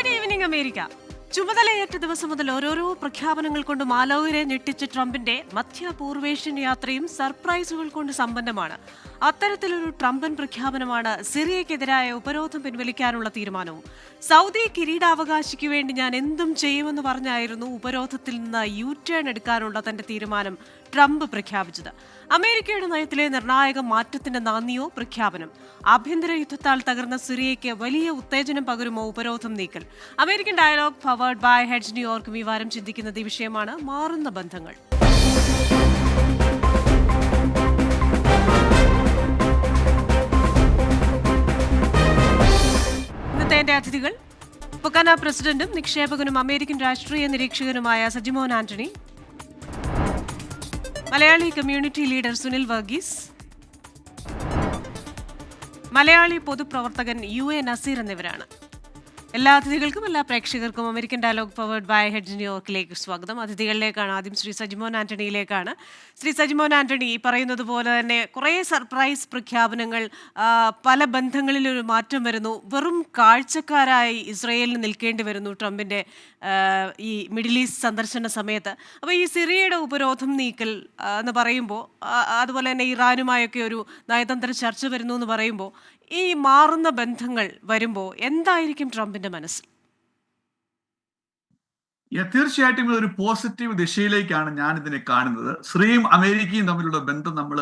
Good evening America. ചുമതലയേറ്റ ദിവസം മുതൽ ഓരോരോ പ്രഖ്യാപനങ്ങൾ കൊണ്ട് മാലോകരെ ഞെട്ടിച്ച ട്രംപിന്റെ മധ്യപൂർവേഷ്യൻ യാത്രയും സർപ്രൈസുകൾ കൊണ്ട് സമ്പന്നമാണ്. അത്തരത്തിലൊരു ട്രംപൻ പ്രഖ്യാപനമാണ് സിറിയക്കെതിരായ ഉപരോധം പിൻവലിക്കാനുള്ള തീരുമാനവും. സൗദി കിരീടാവകാശിക്ക് വേണ്ടി ഞാൻ എന്തും ചെയ്യുമെന്ന് പറഞ്ഞായിരുന്നു ഉപരോധത്തിൽ നിന്ന് യു ടേൺ എടുക്കാനുള്ള തന്റെ തീരുമാനം ട്രംപ് പ്രഖ്യാപിച്ചത്. അമേരിക്കയുടെ നയത്തിലെ നിർണായക മാറ്റത്തിന്റെ നാന്ദിയോ പ്രഖ്യാപനം? ആഭ്യന്തര യുദ്ധത്താൽ തകർന്ന സിറിയയ്ക്ക് വലിയ ഉത്തേജനം പകരുമോ ഉപരോധം നീക്കൽ? American dialogue powered by Hedge ന്യൂയോർക്കും ഈ വാരം ചിന്തിക്കുന്നത് ഈ വിഷയമാണ്. മാറുന്ന ബന്ധങ്ങൾ. ഇന്നത്തെ എന്റെ അതിഥികൾ പൊക്കാന പ്രസിഡന്റും നിക്ഷേപകനും അമേരിക്കൻ രാഷ്ട്രീയ നിരീക്ഷകനുമായ സജിമോൻ ആന്റണി, മലയാളി കമ്മ്യൂണിറ്റി ലീഡർ സുനിൽ വർഗീസ്, മലയാളി പൊതുപ്രവർത്തകൻ UA നസീർ എന്നിവരാണ്. എല്ലാ അതിഥികൾക്കും എല്ലാ പ്രേക്ഷകർക്കും American dialogue powered by Hedge ന്യൂയോർക്കിലേക്ക് സ്വാഗതം. അതിഥികളിലേക്കാണ് ആദ്യം ശ്രീ സജിമോൻ ആന്റണിയിലേക്കാണ്. ശ്രീ സജിമോൻ ആന്റണി, പറയുന്നത് പോലെ തന്നെ കുറേ സർപ്രൈസ് പ്രഖ്യാപനങ്ങൾ, പല ബന്ധങ്ങളിലൊരു മാറ്റം വരുന്നു. വെറും കാഴ്ചക്കാരായി ഇസ്രയേലിന് നിൽക്കേണ്ടി വരുന്നു ട്രംപിൻ്റെ ഈ മിഡിൽ ഈസ്റ്റ് സന്ദർശന സമയത്ത്. അപ്പോൾ ഈ സിറിയയുടെ ഉപരോധം നീക്കൽ എന്ന് പറയുമ്പോൾ, അതുപോലെ തന്നെ ഇറാനുമായൊക്കെ ഒരു നയതന്ത്ര ചർച്ച വരുന്നു എന്ന് പറയുമ്പോൾ, ഈ മാറുന്ന ബന്ധങ്ങൾ വരുമ്പോൾ എന്തായിരിക്കും ട്രംപിന്റെ മനസ്സിൽ? തീർച്ചയായിട്ടും ഇതൊരു പോസിറ്റീവ് ദിശയിലേക്കാണ് ഞാൻ ഇതിനെ കാണുന്നത്. സിറിയയും അമേരിക്കയും തമ്മിലുള്ള ബന്ധം നമ്മൾ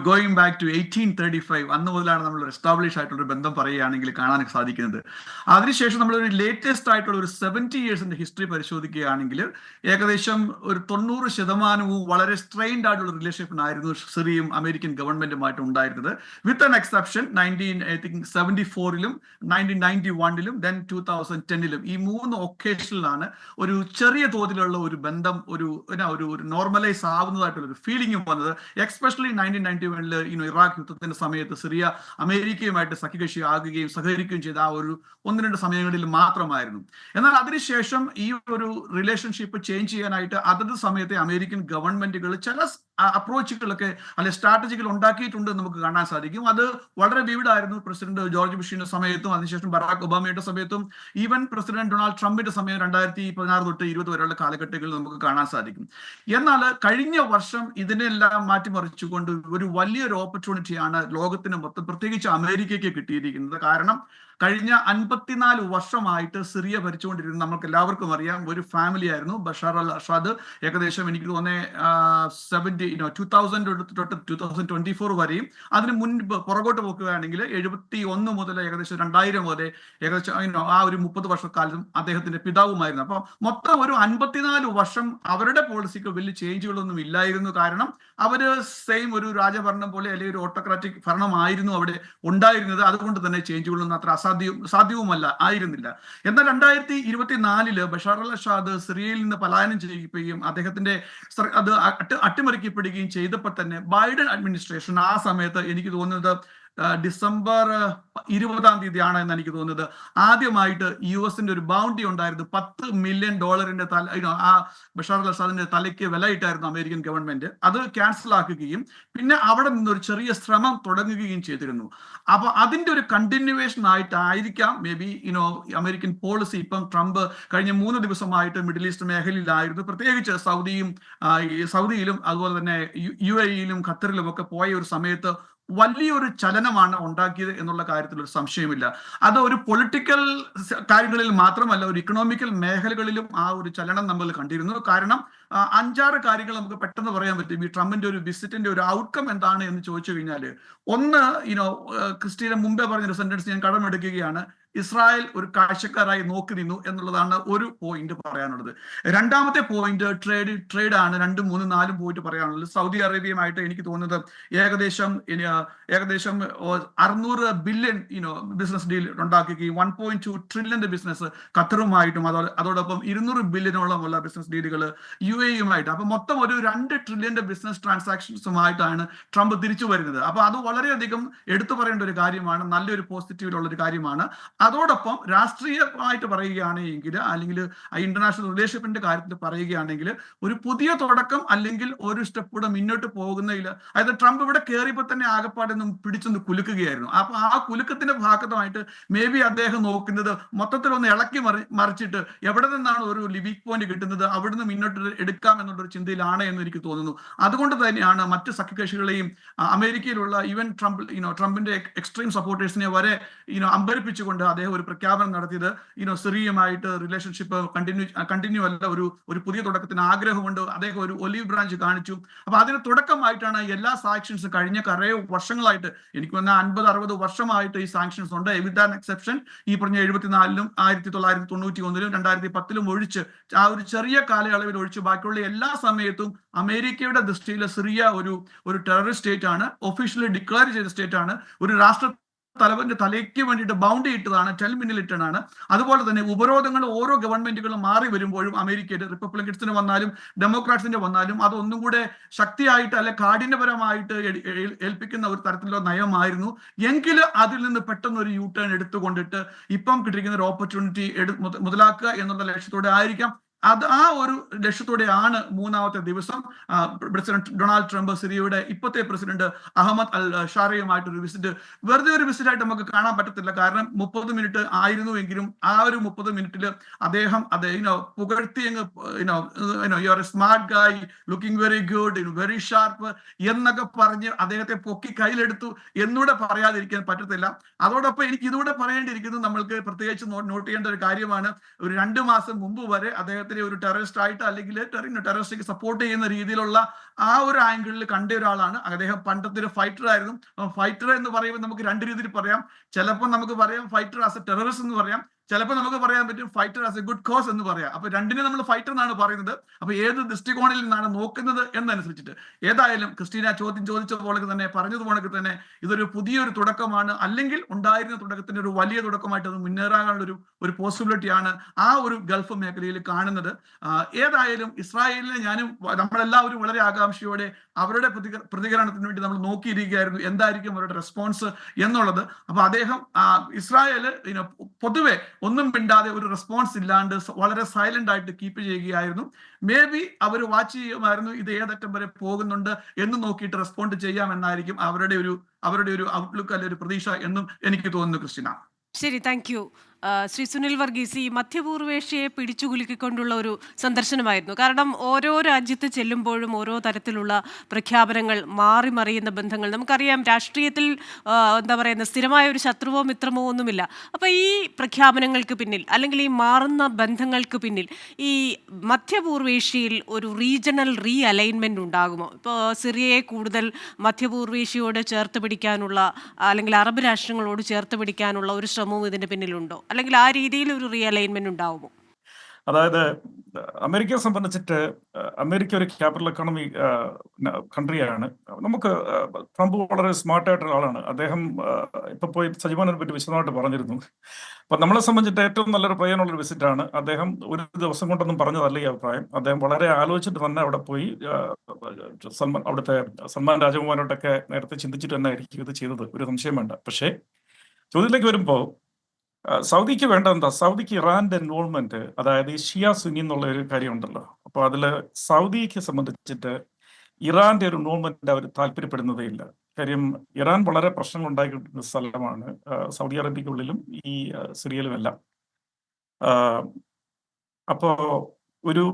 ഗോയിങ് ബാക്ക് ടു 1835 അന്ന് മുതലാണ് നമ്മൾ എസ്റ്റാബ്ലിഷ് ആയിട്ടുള്ള ബന്ധം പറയുകയാണെങ്കിൽ കാണാൻ സാധിക്കുന്നത്. അതിനുശേഷം നമ്മളൊരു ലേറ്റസ്റ്റ് ആയിട്ടുള്ള ഒരു 70 ഇയേഴ്സിന്റെ ഹിസ്റ്ററി പരിശോധിക്കുകയാണെങ്കിൽ ഏകദേശം ഒരു 90% വളരെ സ്ട്രെയിൻഡ് ആയിട്ടുള്ള റിലേഷൻഷിപ്പ് ആയിരുന്നു സിറിയയും അമേരിക്കൻ ഗവൺമെന്റുമായിട്ട് ഉണ്ടായിരുന്നത്. വിത്ത് ആൻ എക്സെപ്ഷൻ 1974-ലും 1991-ലും ദെൻ 2010-ലും ഈ 3 ഒക്കേഷനിലാണ് ഒരു ചെറിയ തോതിലുള്ള ഒരു ബന്ധം ഒരു നോർമലൈസ് ആവുന്നതായിട്ടുള്ള ഒരു ഫീലിംഗും വന്നത്. എക്സ്പെഷ്യലി 1991 ഇറാഖ് യുദ്ധത്തിന്റെ സമയത്ത് സിറിയ അമേരിക്കയുമായിട്ട് സഖ്യകക്ഷി ആകുകയും സഹകരിക്കുകയും ചെയ്ത ആ ഒരു 1-2 സമയങ്ങളിൽ മാത്രമായിരുന്നു. എന്നാൽ അതിനുശേഷം ഈ ഒരു റിലേഷൻഷിപ്പ് ചേഞ്ച് ചെയ്യാനായിട്ട് അതത് സമയത്തെ അമേരിക്കൻ ഗവൺമെന്റുകൾ ചില അപ്രോച്ചുകളൊക്കെ അല്ലെ സ്ട്രാറ്റജികൾ ഉണ്ടാക്കിയിട്ടുണ്ട് നമുക്ക് കാണാൻ സാധിക്കും. അത് വളരെ വിവിഡായിരുന്നു. പ്രസിഡന്റ് ജോർജ് ബുഷിന്റെ സമയത്തും അതിനുശേഷം ബറാക് ഒബാമയുടെ സമയത്തും ഈവൻ പ്രസിഡന്റ് ഡൊണാൾഡ് ട്രംപിന്റെ സമയം 2016 തൊട്ട് 20 വരെയുള്ള കാലഘട്ടങ്ങളിൽ നമുക്ക് കാണാൻ സാധിക്കും. എന്നാൽ കഴിഞ്ഞ വർഷം ഇതിനെല്ലാം മാറ്റിമറിച്ചുകൊണ്ട് ഒരു വലിയൊരു ഓപ്പർച്യൂണിറ്റിയാണ് ലോകത്തിന് മൊത്തം, പ്രത്യേകിച്ച് അമേരിക്കയ്ക്ക് കിട്ടിയിരിക്കുന്നത്. കാരണം കഴിഞ്ഞ 54 വർഷമായിട്ട് സിറിയ ഭരിച്ചുകൊണ്ടിരുന്ന നമുക്ക് എല്ലാവർക്കും അറിയാം ഒരു ഫാമിലി ആയിരുന്നു ബഷാർ അൽ അസാദ്. ഏകദേശം എനിക്ക് തോന്നുന്നത് 2000 തൊട്ട് 2024 വരെയും അതിന് മുൻപ് പുറകോട്ട് പോക്കുകയാണെങ്കിൽ 71 മുതൽ ഏകദേശം 2000 വരെ ഏകദേശം ആ ഒരു 30 വർഷക്കാലം അദ്ദേഹത്തിന്റെ പിതാവുമായിരുന്നു. അപ്പൊ മൊത്തം ഒരു 54 വർഷം അവരുടെ പോളിസിക്ക് വലിയ ചേഞ്ചുകളൊന്നും ഇല്ലായിരുന്നു. കാരണം അവര് സെയിം ഒരു രാജഭരണം പോലെ അല്ലെങ്കിൽ ഒരു ഓട്ടോക്രാറ്റിക് ഭരണമായിരുന്നു അവിടെ ഉണ്ടായിരുന്നത്. അതുകൊണ്ട് തന്നെ ചേഞ്ചുകളൊന്നും അത്ര സാധ്യവുമല്ല ആയിരുന്നില്ല. എന്നാൽ 2024 ബഷാർ അൽ അസാദ് സിറിയയിൽ നിന്ന് പലായനം ചെയ്യുകയും അദ്ദേഹത്തിന്റെ അത് അട്ടിമറിക്കപ്പെടുകയും ചെയ്തപ്പോൾ തന്നെ ബൈഡൻ അഡ്മിനിസ്ട്രേഷൻ ആ സമയത്ത് എനിക്ക് തോന്നുന്നത് ഡിസംബർ 20-ാം തീയതിയാണ് എന്ന് എനിക്ക് തോന്നുന്നത് ആദ്യമായിട്ട് US-ന്റെ ഒരു ബൗണ്ടി ഉണ്ടായിരുന്നു. $10 മില്യൺ ആ ബഷാർ അൽ അസാദിന്റെ തലയ്ക്ക് വിലയിട്ടായിരുന്നു അമേരിക്കൻ ഗവൺമെന്റ്. അത് ക്യാൻസൽ ആക്കുകയും പിന്നെ അവിടെ നിന്നൊരു ചെറിയ ശ്രമം തുടങ്ങുകയും ചെയ്തിരുന്നു. അപ്പൊ അതിന്റെ ഒരു കണ്ടിന്യൂവേഷൻ ആയിട്ടായിരിക്കാം മേ ബി അമേരിക്കൻ പോളിസി. ഇപ്പം ട്രംപ് കഴിഞ്ഞ 3 ദിവസമായിട്ട് മിഡിൽ ഈസ്റ്റ് മേഖലയിലായിരുന്നു. പ്രത്യേകിച്ച് സൗദിയിലും അതുപോലെ തന്നെ UAE-യിലും ഖത്തറിലും ഒക്കെ പോയ ഒരു സമയത്ത് വലിയൊരു ചലനമാണ് ഉണ്ടാക്കിയത് എന്നുള്ള കാര്യത്തിൽ ഒരു സംശയമില്ല. അത് ഒരു പൊളിറ്റിക്കൽ കാര്യങ്ങളിൽ മാത്രമല്ല, ഒരു ഇക്കണോമിക്കൽ മേഖലകളിലും ആ ഒരു ചലനം നമ്മൾ കണ്ടിരുന്നു. കാരണം 5-6 കാര്യങ്ങൾ നമുക്ക് പെട്ടെന്ന് പറയാൻ പറ്റും. ഈ ട്രംപിന്റെ ഒരു വിസിറ്റിന്റെ ഒരു ഔട്ട്കം എന്താണ് എന്ന് ചോദിച്ചു കഴിഞ്ഞാൽ, ഒന്ന് ക്രിസ്റ്റീന മുമ്പേ പറഞ്ഞൊരു സെന്റൻസ് ഞാൻ കടമെടുക്കുകയാണ്. ഇസ്രായേൽ ഒരു കാഴ്ചക്കാരായി നോക്കി നിന്നു എന്നുള്ളതാണ് ഒരു പോയിന്റ് പറയാനുള്ളത്. രണ്ടാമത്തെ പോയിന്റ് ട്രേഡ് ആണ്. 2, 3, 4 പോയിന്റ് പറയാനുള്ളത്. സൗദി അറേബ്യയുമായിട്ട് എനിക്ക് തോന്നുന്നത് ഏകദേശം 600 ബില്യൺ ബിസിനസ് ഡീൽ ഉണ്ടാക്കുകയും 1.2 ട്രില്യന്റെ ബിസിനസ് ഖത്തറുമായിട്ടും അതോടൊപ്പം 200 ബില്യണോളമുള്ള ബിസിനസ് ഡീലുകൾ UAE-യുമായിട്ട്. അപ്പൊ മൊത്തം ഒരു 2 ട്രില്യന്റെ ബിസിനസ് ട്രാൻസാക്ഷൻസുമായിട്ടാണ് ട്രംപ് തിരിച്ചു വരുന്നത്. അപ്പൊ അത് വളരെയധികം എടുത്തു പറയേണ്ട ഒരു കാര്യമാണ്, നല്ലൊരു പോസിറ്റീവിലുള്ള ഒരു കാര്യമാണ്. അതോടൊപ്പം രാഷ്ട്രീയമായിട്ട് പറയുകയാണെങ്കിൽ അല്ലെങ്കിൽ ഇന്റർനാഷണൽ റിലേഷൻഷിപ്പിന്റെ കാര്യത്തിൽ പറയുകയാണെങ്കിൽ ഒരു പുതിയ തുടക്കം അല്ലെങ്കിൽ ഒരു സ്റ്റെപ്പ് കൂടെ മുന്നോട്ട് പോകുന്നതിൽ, അതായത് ട്രംപ് ഇവിടെ കയറിയപ്പോൾ തന്നെ ആകെപ്പാടൊന്നും പിടിച്ചൊന്ന് കുലുക്കുകയായിരുന്നു. അപ്പൊ ആ കുലുക്കത്തിന്റെ ഭാഗമായിട്ട് മേ ബി അദ്ദേഹം നോക്കുന്നത് മൊത്തത്തിൽ ഒന്ന് ഇളക്കി മറിച്ചിട്ട് എവിടെ നിന്നാണ് ഒരു വീക്ക് പോയിന്റ് കിട്ടുന്നത് അവിടുന്ന് മുന്നോട്ട് എടുക്കാം എന്നുള്ളൊരു ചിന്തയിലാണ് എന്ന് എനിക്ക് തോന്നുന്നു. അതുകൊണ്ട് തന്നെയാണ് മറ്റ് സഖ്യകക്ഷികളെയും അമേരിക്കയിലുള്ള ഈവൻ ട്രംപിന്റെ എക്സ്ട്രീം സപ്പോർട്ടേഴ്സിനെ വരെ അമ്പരിപ്പിച്ചുകൊണ്ട് അദ്ദേഹം ഒരു പ്രഖ്യാപനം നടത്തിയത് സിറിയയുമായിട്ട് റിലേഷൻഷിപ്പ് കണ്ടിന്യൂ അല്ല, ഒരു പുതിയ തുടക്കത്തിന് ആഗ്രഹമുണ്ട്. അദ്ദേഹം ഒരു ഒലീവ് ബ്രാഞ്ച് കാണിച്ചു. അപ്പൊ അതിന് തുടക്കമായിട്ടാണ് എല്ലാ സാങ്ഷൻസും കഴിഞ്ഞ കുറേ വർഷങ്ങളായിട്ട്, എനിക്ക് വന്ന 50-60 വർഷമായിട്ട് ഈ സാങ്ഷൻസ് ഉണ്ട്, വിത്ത് ആൻ എക്സെപ്ഷൻ ഈ പറഞ്ഞ 74-ലും 1991-ലും 2010-ലും ഒഴിച്ച് ആ ഒരു ചെറിയ കാലയളവിൽ ഒഴിച്ച് ബാക്കിയുള്ള എല്ലാ സമയത്തും അമേരിക്കയുടെ ദൃഷ്ടിയിൽ സിറിയ ഒരു ടെററിസ്റ്റ് സ്റ്റേറ്റ് ആണ്, ഒഫീഷ്യലി ഡിക്ലെയർ ചെയ്ത സ്റ്റേറ്റ് ആണ്, ഒരു രാഷ്ട്ര തലവന്റെ തലയ്ക്ക് വേണ്ടിയിട്ട് ബൗണ്ട് ഇട്ടതാണ്, 10 മില്യൺ. അതുപോലെ തന്നെ ഉപരോധങ്ങൾ ഓരോ ഗവൺമെന്റുകളും മാറി വരുമ്പോഴും അമേരിക്കയിൽ റിപ്പബ്ലിക്കൻസിന് വന്നാലും ഡെമോക്രാറ്റ്സിന്റെ വന്നാലും അതൊന്നും കൂടെ ശക്തിയായിട്ട് അല്ലെ കാഠിന്യപരമായിട്ട് ഏൽപ്പിക്കുന്ന ഒരു തരത്തിലുള്ള നയമായിരുന്നു. എങ്കിലും അതിൽ നിന്ന് പെട്ടെന്ന് ഒരു യു ടേൺ എടുത്തുകൊണ്ടിട്ട് ഇപ്പം കിട്ടിയിരിക്കുന്ന ഒരു ഓപ്പർച്യൂണിറ്റി മുതലാക്കുക എന്നുള്ള ലക്ഷ്യത്തോടെ ആയിരിക്കാം ആ ഒരു ലക്ഷ്യത്തോടെയാണ് മൂന്നാമത്തെ ദിവസം പ്രസിഡന്റ് ഡൊണാൾഡ് ട്രംപ് സിറിയയുടെ ഇപ്പോഴത്തെ പ്രസിഡന്റ് അഹമ്മദ് അൽ ഷാറയുമായിട്ടൊരു വിസിറ്റ്, വെറുതെ ഒരു വിസിറ്റ് ആയിട്ട് നമുക്ക് കാണാൻ പറ്റത്തില്ല. കാരണം 30 മിനിറ്റ് ആയിരുന്നുവെങ്കിലും ആ ഒരു 30 മിനിറ്റിൽ അദ്ദേഹം പുകഴ്ത്തി you are a smart guy, looking very good, very sharp എന്നൊക്കെ പറഞ്ഞ് അദ്ദേഹത്തെ പൊക്കി കയ്യിലെടുത്തു എന്നൂടെ പറയാതിരിക്കാൻ പറ്റത്തില്ല. അതോടൊപ്പം എനിക്ക് ഇതുകൂടെ പറയേണ്ടിയിരിക്കുന്നത്, നമ്മൾക്ക് പ്രത്യേകിച്ച് നോട്ട് ചെയ്യേണ്ട ഒരു കാര്യമാണ്, ഒരു 2 മാസം മുമ്പ് വരെ അദ്ദേഹത്തെ ഒരു ടെററിസ്റ്റ് ആയിട്ട് അല്ലെങ്കിൽ ടെററിസ്റ്റിക്ക് സപ്പോർട്ട് ചെയ്യുന്ന രീതിയിലുള്ള ആ ഒരു ആംഗിളിൽ കണ്ട ഒരാളാണ് അദ്ദേഹം. പണ്ടത്തെ ഒരു ഫൈറ്റർ ആയിരുന്നു. ഫൈറ്റർ എന്ന് പറയുമ്പോൾ നമുക്ക് 2 രീതിയിൽ പറയാം. ചിലപ്പോൾ നമുക്ക് പറയാം ഫൈറ്റർ ആസ് എ ടെററിസ്റ്റ് എന്ന് പറയാം, ചിലപ്പോൾ നമുക്ക് പറയാൻ പറ്റും fighter as a good cause എന്ന് പറയാം. അപ്പൊ രണ്ടിനെ നമ്മൾ ഫൈറ്റർ എന്നാണ് പറയുന്നത്. അപ്പൊ ഏത് ദൃഷ്ടികോണിൽ നിന്നാണ് നോക്കുന്നത് എന്നനുസരിച്ചിട്ട്, ഏതായാലും ക്രിസ്റ്റീന ചോദ്യം ചോദിച്ച പോലെ തന്നെ പറഞ്ഞതുപോലെ തന്നെ ഇതൊരു പുതിയൊരു തുടക്കമാണ്, അല്ലെങ്കിൽ ഉണ്ടായിരുന്ന തുടക്കത്തിന്റെ ഒരു വലിയ തുടക്കമായിട്ട് അത് മുന്നേറാനുള്ള ഒരു പോസിബിലിറ്റിയാണ് ആ ഒരു ഗൾഫ് മേഖലയിൽ കാണുന്നത്. ഏതായാലും ഇസ്രായേലിനെ നമ്മളെല്ലാവരും വളരെ ആകാംക്ഷയോടെ അവരുടെ പ്രതികരണത്തിന് വേണ്ടി നമ്മൾ നോക്കിയിരിക്കുകയായിരുന്നു, എന്തായിരിക്കും അവരുടെ റെസ്പോൺസ് എന്നുള്ളത്. അപ്പൊ അദ്ദേഹം ഇസ്രായേൽ പൊതുവെ ഒന്നും മിണ്ടാതെ ഒരു റെസ്പോൺസ് ഇല്ലാണ്ട് വളരെ സൈലന്റ് ആയിട്ട് കീപ്പ് ചെയ്യുകയായിരുന്നു. മേ ബി അവർ വാച്ച് ചെയ്യുമായിരുന്നു ഇത് ഏതറ്റം വരെ പോകുന്നുണ്ട് എന്ന് നോക്കിയിട്ട് റെസ്പോണ്ട് ചെയ്യാമെന്നായിരിക്കും അവരുടെ ഒരു ഔട്ട്ലുക്ക് അല്ലെങ്കിൽ ഒരു പ്രതീക്ഷ എന്നും എനിക്ക് തോന്നുന്നു. ക്രിസ്റ്റീന, ശരി, താങ്ക് യു. ശ്രീ സുനിൽ വർഗീസ്, ഈ മധ്യപൂർവേഷ്യയെ പിടിച്ചുകുലുക്കിക്കൊണ്ടുള്ള ഒരു സന്ദർശനമായിരുന്നു. കാരണം ഓരോ രാജ്യത്ത് ചെല്ലുമ്പോഴും ഓരോ തരത്തിലുള്ള പ്രഖ്യാപനങ്ങൾ, മാറി മറിയുന്ന ബന്ധങ്ങൾ. നമുക്കറിയാം രാഷ്ട്രീയത്തിൽ എന്താ പറയുന്നത്, സ്ഥിരമായ ഒരു ശത്രുവോ മിത്രമോ ഒന്നുമില്ല. അപ്പോൾ ഈ പ്രഖ്യാപനങ്ങൾക്ക് പിന്നിൽ അല്ലെങ്കിൽ ഈ മാറുന്ന ബന്ധങ്ങൾക്ക് പിന്നിൽ ഈ മധ്യപൂർവേഷ്യയിൽ ഒരു റീജിയണൽ റീ അലൈൻമെൻറ്റ് ഉണ്ടാകുമോ? ഇപ്പോൾ സിറിയയെ കൂടുതൽ മധ്യപൂർവേഷ്യയോട് ചേർത്ത് പിടിക്കാനുള്ള അല്ലെങ്കിൽ അറബ് രാഷ്ട്രങ്ങളോട് ചേർത്ത് പിടിക്കാനുള്ള ഒരു ശ്രമവും ഇതിൻ്റെ പിന്നിലുണ്ടോ? അല്ലെങ്കിൽ ആ രീതിയിൽ ഒരു റീഅലൈൻമെന്റ് ഉണ്ടാവുമോ? അതായത് അമേരിക്കയെ സംബന്ധിച്ചിട്ട് അമേരിക്ക ഒരു ക്യാപിറ്റൽ എക്കോണമി കൺട്രിയാണ്. നമുക്ക് ട്രംപ് വളരെ സ്മാർട്ടായിട്ടുള്ള ആളാണ്. അദ്ദേഹം ഇപ്പൊ പോയി സജീവനെ പറ്റി വിശദമായിട്ട് പറഞ്ഞിരുന്നു. അപ്പൊ നമ്മളെ സംബന്ധിച്ചിട്ട് ഏറ്റവും നല്ലൊരു പ്രയോജനമുള്ളൊരു വിസിറ്റാണ്. അദ്ദേഹം ഒരു ദിവസം കൊണ്ടൊന്നും പറഞ്ഞതല്ല ഈ അഭിപ്രായം. അദ്ദേഹം വളരെ ആലോചിച്ചിട്ട് തന്നെ അവിടെ പോയി അവിടുത്തെ സൽമാൻ രാജകുമാരോട്ടൊക്കെ നേരത്തെ ചിന്തിച്ചിട്ട് തന്നെ ആയിരിക്കും ഇത് ചെയ്തത്, ഒരു സംശയം വേണ്ട. പക്ഷേ ചോദ്യത്തിലേക്ക് വരുമ്പോൾ സൗദിക്ക് വേണ്ട എന്താ? സൗദിക്ക് ഇറാന്റെ ഇൻവോൾവ്മെന്റ്, അതായത് ഈ ഷിയ സുന്നി എന്നുള്ള ഒരു കാര്യമുണ്ടല്ലോ. അപ്പോൾ അതിൽ സൗദിക്ക് സംബന്ധിച്ചിട്ട് ഇറാന്റെ ഒരു ഇൻവോൾവ്മെന്റ് അവർ താല്പര്യപ്പെടുന്നതേ ഇല്ല. കാര്യം ഇറാൻ വളരെ പ്രശ്നങ്ങൾ ഉണ്ടാക്കിയിട്ടുള്ള സ്ഥലമാണ്, സൗദി അറേബ്യക്കുള്ളിലും ഈ സിറിയയിലുമെല്ലാം. അപ്പോ ഒരു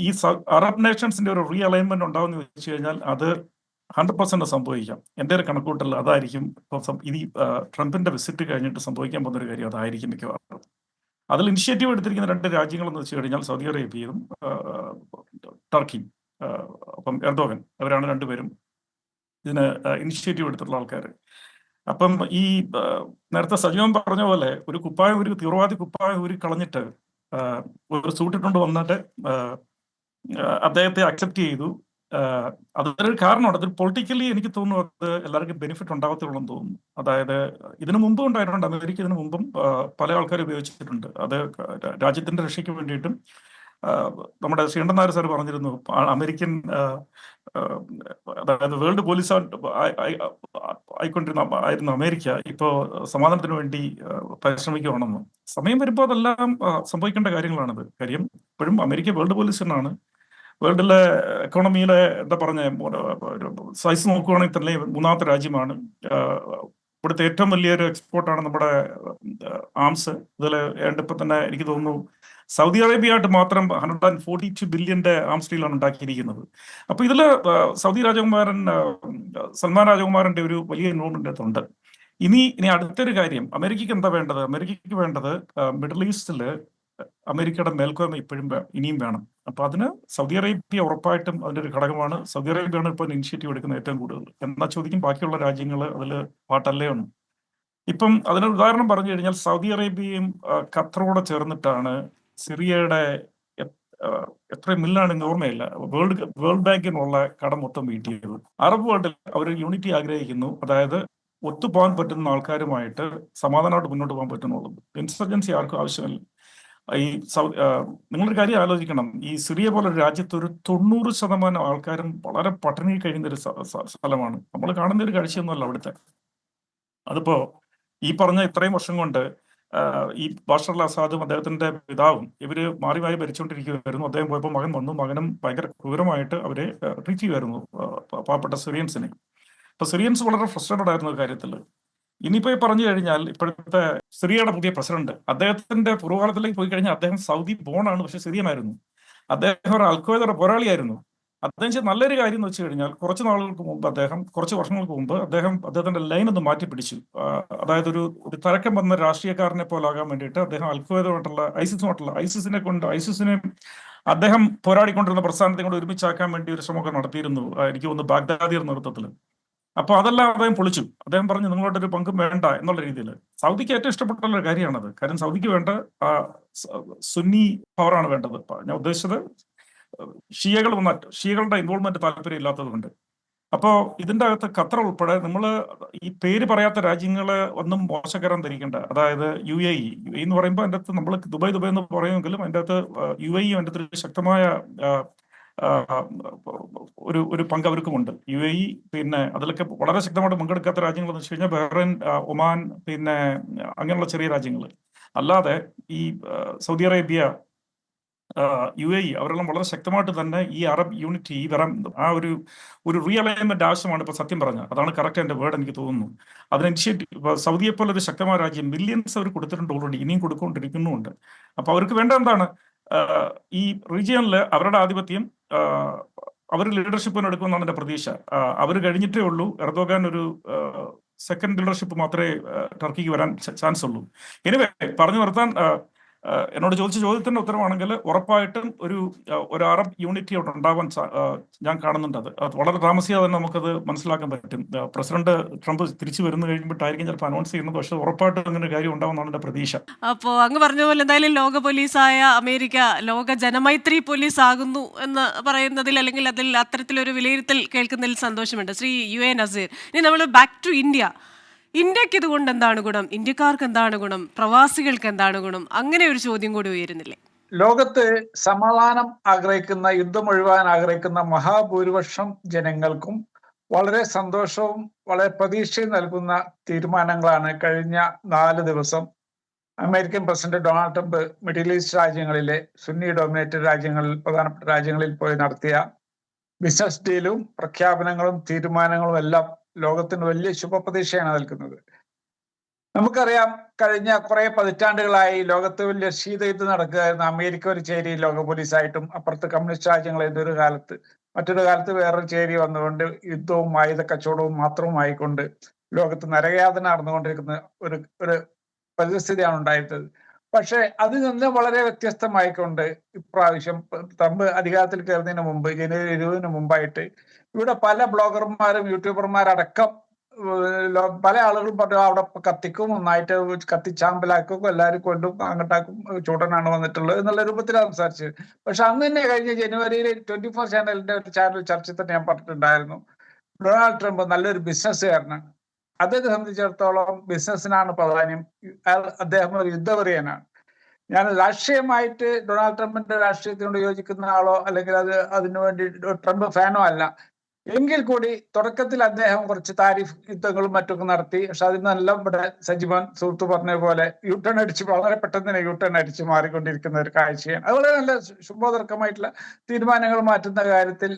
ഈ അറബ് നേഷൻസിന്റെ ഒരു റീ അലൈൻമെന്റ് ഉണ്ടാവുമെന്ന് ചോദിച്ചു കഴിഞ്ഞാൽ അത് 100% സംഭവിക്കാം. എൻ്റെ ഒരു കണക്കൂട്ടൽ അതായിരിക്കും. ഈ ട്രംപിന്റെ വിസിറ്റ് കഴിഞ്ഞിട്ട് സംഭവിക്കാൻ പോകുന്ന ഒരു കാര്യം അതായിരിക്കും മിക്കവാറും. അതിൽ ഇനിഷ്യേറ്റീവ് എടുത്തിരിക്കുന്ന 2 രാജ്യങ്ങളെന്ന് വെച്ച് കഴിഞ്ഞാൽ സൗദി അറേബ്യയും ടർക്കിയും. അപ്പം എർദോഗൻ, അവരാണ് 2 പേരും ഇതിന് ഇനിഷ്യേറ്റീവ് എടുത്തിട്ടുള്ള ആൾക്കാർ. അപ്പം ഈ നേരത്തെ സജീവൻ പറഞ്ഞ പോലെ ഒരു തീവ്രവാദി കുപ്പായം കളഞ്ഞിട്ട് ഒരു സൂട്ടിട്ടുണ്ട് വന്നിട്ട് അദ്ദേഹത്തെ അക്സെപ്റ്റ് ചെയ്തു. അതൊരു കാരണമാണ്. അതൊരു പൊളിറ്റിക്കലി എനിക്ക് തോന്നുന്നു അത് എല്ലാവർക്കും ബെനിഫിറ്റ് ഉണ്ടാകത്തുള്ളൂ എന്ന് തോന്നുന്നു. അതായത് ഇതിനു മുമ്പും ഉണ്ടായിട്ടുണ്ട്, അമേരിക്ക ഇതിനു മുമ്പും പല ആൾക്കാർ ഉപയോഗിച്ചിട്ടുണ്ട്. അത് രാജ്യത്തിന്റെ രക്ഷയ്ക്ക് വേണ്ടിയിട്ടും നമ്മുടെ ശ്രീകണ്ഠൻ നായർ സാർ പറഞ്ഞിരുന്നു, അമേരിക്കൻ അതായത് വേൾഡ് പോലീസ് ആയിരുന്നു അമേരിക്ക, ഇപ്പോൾ സമാധാനത്തിന് വേണ്ടി പരിശ്രമിക്കുകയാണെന്ന്. സമയം വരുമ്പോൾ അതെല്ലാം സംഭവിക്കേണ്ട കാര്യങ്ങളാണത്. കാര്യം ഇപ്പോഴും അമേരിക്ക വേൾഡ് പോലീസ് തന്നെയാണ്. വേൾഡിലെ എക്കോണമിയിലെ എന്താ പറഞ്ഞ സൈസ് നോക്കുകയാണെങ്കിൽ തന്നെ 3ാമത്തെ രാജ്യമാണ്. ഇവിടുത്തെ ഏറ്റവും വലിയൊരു എക്സ്പോർട്ടാണ് നമ്മുടെ ആംസ്. ഇതിൽ ഇപ്പം തന്നെ എനിക്ക് തോന്നുന്നു സൗദി അറേബ്യ ആയിട്ട് മാത്രം 142 ബില്യന്റെ ആംസ് ഡീലാണ് ഉണ്ടാക്കിയിരിക്കുന്നത്. അപ്പൊ ഇതില് സൗദി രാജകുമാരൻ സൽമാൻ രാജകുമാരന്റെ ഒരു വലിയ ഇൻവോൾവ്മെന്റ് ഉണ്ട്. ഇനി അടുത്തൊരു കാര്യം, അമേരിക്കക്ക് എന്താ വേണ്ടത്? അമേരിക്കക്ക് വേണ്ടത് മിഡിൽ ഈസ്റ്റില് അമേരിക്കയുടെ മേൽക്കോയ്മ ഇനിയും വേണം. അപ്പൊ അതിന് സൗദി അറേബ്യ ഉറപ്പായിട്ടും അതിന്റെ ഒരു ഘടകമാണ്. സൗദി അറേബ്യയാണ് ഇപ്പോൾ ഇനിഷ്യേറ്റീവ് എടുക്കുന്നത് ഏറ്റവും കൂടുതൽ. എന്നാ ചോദിക്കും ബാക്കിയുള്ള രാജ്യങ്ങൾ അതിൽ പാട്ടല്ലേ ആണ്. ഇപ്പം അതിനൊരു ഉദാഹരണം പറഞ്ഞു കഴിഞ്ഞാൽ സൗദി അറേബ്യയും ഖത്തറോടെ ചേർന്നിട്ടാണ് സിറിയയുടെ എത്ര മില്ലാണെന്ന് ഓർമ്മയില്ല, വേൾഡ് ബാങ്കിനുള്ള കടം മൊത്തം വീട്ടിയത്. അറബ് വേൾഡിൽ അവർ യൂണിറ്റി ആഗ്രഹിക്കുന്നു, അതായത് ഒത്തുപോകാൻ പറ്റുന്ന ആൾക്കാരുമായിട്ട് സമാധാനമായിട്ട് മുന്നോട്ട് പോകാൻ പറ്റുന്നുള്ളത്. ഇൻസർജൻസി ആർക്കും ആവശ്യമില്ല. ഈ നിങ്ങളൊരു കാര്യം ആലോചിക്കണം, ഈ സിറിയ പോലൊരു രാജ്യത്ത് ഒരു 90% ആൾക്കാരും വളരെ പട്ടിണി കഴിയുന്ന ഒരു സ്ഥലമാണ്. നമ്മൾ കാണുന്ന ഒരു കാഴ്ചയൊന്നുമല്ല അവിടുത്തെ. അതിപ്പോ ഈ പറഞ്ഞ ഇത്രയും വർഷം കൊണ്ട് ഈ ബഷർ അൽ അസാദും അദ്ദേഹത്തിന്റെ പിതാവും ഇവര് മാറി മാറി ഭരിച്ചുകൊണ്ടിരിക്കുകയായിരുന്നു. അദ്ദേഹം പോയപ്പോൾ മകൻ വന്നു, മകനും ഭയങ്കര ക്രൂരമായിട്ട് അവരെ ട്രീറ്റ് ചെയ്യുമായിരുന്നു, പാവപ്പെട്ട സിറിയൻസിനെ. അപ്പൊ സിറിയൻസ് വളരെ ഫ്രസ്ട്രേറ്റഡ് ആയിരുന്ന കാര്യത്തിൽ. ഇനിയിപ്പോ പറഞ്ഞു കഴിഞ്ഞാൽ ഇപ്പോഴത്തെ സിറിയയുടെ പുതിയ പ്രസിഡന്റ്, അദ്ദേഹത്തിന്റെ പൂർവ്വകാലത്തിലേക്ക് പോയി കഴിഞ്ഞാൽ അദ്ദേഹം സൗദി ബോണാണ്, പക്ഷെ സിറിയനായിരുന്നു. അദ്ദേഹം ഒരു അൽഖ്വയ്ദയുടെ പോരാളിയായിരുന്നു. അദ്ദേഹം നല്ലൊരു കാര്യം എന്ന് വെച്ച് കഴിഞ്ഞാൽ കുറച്ച് വർഷങ്ങൾക്ക് മുമ്പ് അദ്ദേഹത്തിന്റെ ലൈൻ ഒന്ന് മാറ്റി പിടിച്ചു. അതായത് ഒരു തരക്കം വന്ന രാഷ്ട്രീയക്കാരനെ പോലാകാൻ വേണ്ടിയിട്ട് അദ്ദേഹം അൽഖ്വയ്ദയുമായിട്ടുള്ള ഐസിസിനെ അദ്ദേഹം പോരാടിക്കൊണ്ടിരുന്ന പ്രസ്ഥാനത്തെ കൊണ്ട് ഒരുമിച്ചാക്കാൻ വേണ്ടി ഒരു ശ്രമമൊക്കെ നടത്തിയിരുന്നു, എനിക്ക് തോന്നുന്നു ബാഗ്ദാദിയുടെ നേതൃത്വത്തിൽ. അപ്പൊ അതെല്ലാം അദ്ദേഹം പൊളിച്ചു. അദ്ദേഹം പറഞ്ഞു നിങ്ങളോട് ഒരു പങ്കും വേണ്ട എന്നുള്ള രീതിയിൽ. സൗദിക്ക് ഏറ്റവും ഇഷ്ടപ്പെട്ടുള്ള ഒരു കാര്യമാണത്. കാര്യം സൗദിക്ക് വേണ്ട സുന്നി പവറാണ് വേണ്ടത്. ഞാൻ ഉദ്ദേശിച്ചത് ഷിയകളുടെ ഇൻവോൾവ്മെന്റ് താല്പര്യം ഇല്ലാത്തതുകൊണ്ട്. അപ്പോൾ ഇതിന്റെ അകത്ത് ഖത്തർ ഉൾപ്പെടെ നമ്മൾ ഈ പേര് പറയാത്ത രാജ്യങ്ങളെ ഒന്നും മോശക്കരം ധരിക്കേണ്ട. അതായത് UAE എന്ന് പറയുമ്പോൾ അതിൻ്റെ അകത്ത് നമ്മൾ ദുബായ് എന്ന് പറയുമെങ്കിലും അതിൻ്റെ അകത്ത് UAE അതിൻ്റെ അകത്ത് ഒരു ശക്തമായ ഒരു പങ്ക് അവർക്കുമുണ്ട്. UAE പിന്നെ അതിലൊക്കെ വളരെ ശക്തമായിട്ട് പങ്കെടുക്കാത്ത രാജ്യങ്ങൾ എന്ന് വെച്ച് കഴിഞ്ഞാൽ ബഹ്റൈൻ, ഒമാൻ, പിന്നെ അങ്ങനെയുള്ള ചെറിയ രാജ്യങ്ങൾ. അല്ലാതെ ഈ സൗദി അറേബ്യ, UAE അവരെല്ലാം വളരെ ശക്തമായിട്ട് തന്നെ ഈ അറബ് യൂണിറ്റി ആ ഒരു റിയലൈൻമെന്റ് ആവശ്യമാണ്. ഇപ്പൊ സത്യം പറഞ്ഞാൽ അതാണ് കറക്റ്റ് എന്റെ വേർഡ് എനിക്ക് തോന്നുന്നു. അതിന് ഇനിഷ്യേറ്റീവ് സൗദിയെ പോലെ ഒരു ശക്തമായ രാജ്യം മില്യൺസ് അവർ കൊടുത്തിട്ടുണ്ട് ഓൾറെഡി, ഇനിയും കൊടുക്കൊണ്ടിരിക്കുന്നുമുണ്ട്. അപ്പൊ അവർക്ക് വേണ്ട എന്താണ്? ഈ റീജിയനിൽ അവരുടെ ആധിപത്യം അവർ ലീഡർഷിപ്പിന് എടുക്കുമെന്നാണ് എന്റെ പ്രതീക്ഷ. അവർ കഴിഞ്ഞിട്ടേ ഉള്ളൂ എർദോഗാൻ ഒരു സെക്കൻഡ് ലീഡർഷിപ്പ് മാത്രമേ ടർക്കിക്ക് വരാൻ ചാൻസ് ഉള്ളൂ. എനിവേ പറഞ്ഞു നിർത്താൻ, എന്നോട് ചോദിച്ച ചോദ്യത്തിന്റെ ഉത്തരവാണെങ്കിൽ ഉറപ്പായിട്ടും ഒരു അറബ് യൂണിറ്റി അവിടെ ഉണ്ടാവാൻ ഞാൻ കാണുന്നുണ്ട്. അത് വളരെ താമസിയാതെ തന്നെ നമുക്കത് മനസ്സിലാക്കാൻ പറ്റും. പ്രസിഡന്റ് ട്രംപ് തിരിച്ചു വരുന്ന കഴിയുമ്പോഴായിരിക്കും ചിലപ്പോൾ അനൗൺസ് ചെയ്യുന്നത്, പക്ഷെ ഉറപ്പായിട്ടും അങ്ങനെ കാര്യം ഉണ്ടാവുമെന്നാണ് എന്റെ പ്രതീക്ഷ. അപ്പോൾ അങ്ങ് പറഞ്ഞ പോലെ എന്തായാലും ലോക പോലീസായ അമേരിക്ക ലോക ജനമൈത്രി പോലീസ് ആകുന്നു എന്ന് പറയുന്നതിൽ, അല്ലെങ്കിൽ അതിൽ അത്തരത്തിലൊരു വിലയിരുത്തൽ കേൾക്കുന്നതിൽ സന്തോഷമുണ്ട്. ശ്രീ UA നസീർ, ഇനി നമ്മൾ ബാക്ക് ടു ഇന്ത്യക്ക് ഇതുകൊണ്ട് എന്താണ് ഗുണം? ഇന്ത്യക്കാർക്ക് എന്താണ് ഗുണം? പ്രവാസികൾക്ക് എന്താണ് ഗുണം? അങ്ങനെ ഒരു ചോദ്യം കൂടി ഉയരുന്നില്ലേ? ലോകത്ത് സമാധാനം ആഗ്രഹിക്കുന്ന, യുദ്ധം ഒഴിവാൻ ആഗ്രഹിക്കുന്ന മഹാഭൂരിപക്ഷം ജനങ്ങൾക്കും വളരെ സന്തോഷവും വളരെ പ്രതീക്ഷയും നൽകുന്ന തീരുമാനങ്ങളാണ് കഴിഞ്ഞ 4 ദിവസം American president Donald Trump middle east രാജ്യങ്ങളിലെ സുന്നി ഡോമിനേറ്റഡ് രാജ്യങ്ങളിൽ, പ്രധാനപ്പെട്ട രാജ്യങ്ങളിൽ പോയി നടത്തിയ ബിസിനസ് ഡീലും പ്രഖ്യാപനങ്ങളും തീരുമാനങ്ങളും എല്ലാം ലോകത്തിന് വലിയ ശുഭപ്രതീക്ഷയാണ് നൽകുന്നത്. നമുക്കറിയാം, കഴിഞ്ഞ കുറെ പതിറ്റാണ്ടുകളായി ലോകത്ത് വലിയ ശീതയുദ്ധം നടക്കുകയായിരുന്നു. അമേരിക്ക ഒരു ചേരി ലോക പോലീസായിട്ടും, അപ്പുറത്ത് കമ്മ്യൂണിസ്റ്റ് രാജ്യങ്ങൾ ഇതൊരു കാലത്ത്, മറ്റൊരു കാലത്ത് വേറൊരു ചേരി വന്നുകൊണ്ട് യുദ്ധവും ആയുധ കച്ചവടവും മാത്രവുമായിക്കൊണ്ട് ലോകത്ത് നരകയാതന നടന്നുകൊണ്ടിരിക്കുന്ന ഒരു പരിസ്ഥിതിയാണ് ഉണ്ടായിരുന്നത്. പക്ഷെ അതിൽ നിന്ന് വളരെ വ്യത്യസ്തമായിക്കൊണ്ട് ഇപ്രാവശ്യം ട്രംപ് അധികാരത്തിൽ കയറുന്നതിന് മുമ്പ്, ജനുവരി 20-ന് മുമ്പായിട്ട് ഇവിടെ പല ബ്ലോഗർമാരും യൂട്യൂബർമാരടക്കം പല ആളുകളും പറഞ്ഞു അവിടെ കത്തിക്കും, നന്നായിട്ട് കത്തിച്ചാമ്പലാക്കും, എല്ലാവരും കൊണ്ടും അങ്ങോട്ടാക്കും, ചൂടനാണ് വന്നിട്ടുള്ളത് എന്നുള്ള രൂപത്തിലാണ് സംസാരിച്ചത്. പക്ഷെ അന്ന് തന്നെ കഴിഞ്ഞ ജനുവരിയിൽ 24 ചാനലിന്റെ ഒരു ചാനൽ ചർച്ച തന്നെ ഞാൻ പറഞ്ഞിട്ടുണ്ടായിരുന്നു, ഡൊണാൾഡ് ട്രംപ് നല്ലൊരു ബിസിനസ്സുകാരനാണ്. അദ്ദേഹത്തെ സംബന്ധിച്ചിടത്തോളം ബിസിനസ്സിനാണ് പ്രാധാന്യം. അദ്ദേഹം ഒരു യുദ്ധവെറിയനാണ്. ഞാൻ രാഷ്ട്രീയമായിട്ട് ഡൊണാൾഡ് ട്രംപിന്റെ രാഷ്ട്രീയത്തിനോട് യോജിക്കുന്ന ആളോ അല്ലെങ്കിൽ അതിനുവേണ്ടി ട്രംപ് ഫാനോ അല്ല. എങ്കിൽ കൂടി തുടക്കത്തിൽ അദ്ദേഹം കുറച്ച് താരിഫ് യുദ്ധങ്ങളും മറ്റൊക്കെ നടത്തി. പക്ഷെ അതിനെല്ലാം ഇവിടെ സജിമോൻ സുഹൃത്ത് പറഞ്ഞ പോലെ യൂട്ടേൺ അടിച്ച് വളരെ പെട്ടെന്ന് തന്നെ യൂട്ടേൺ അടിച്ച് മാറിക്കൊണ്ടിരിക്കുന്ന ഒരു കാഴ്ചയാണ്. അത് വളരെ നല്ല ശുഭോദർക്കമായിട്ടുള്ള തീരുമാനങ്ങൾ മാറ്റുന്ന കാര്യത്തിൽ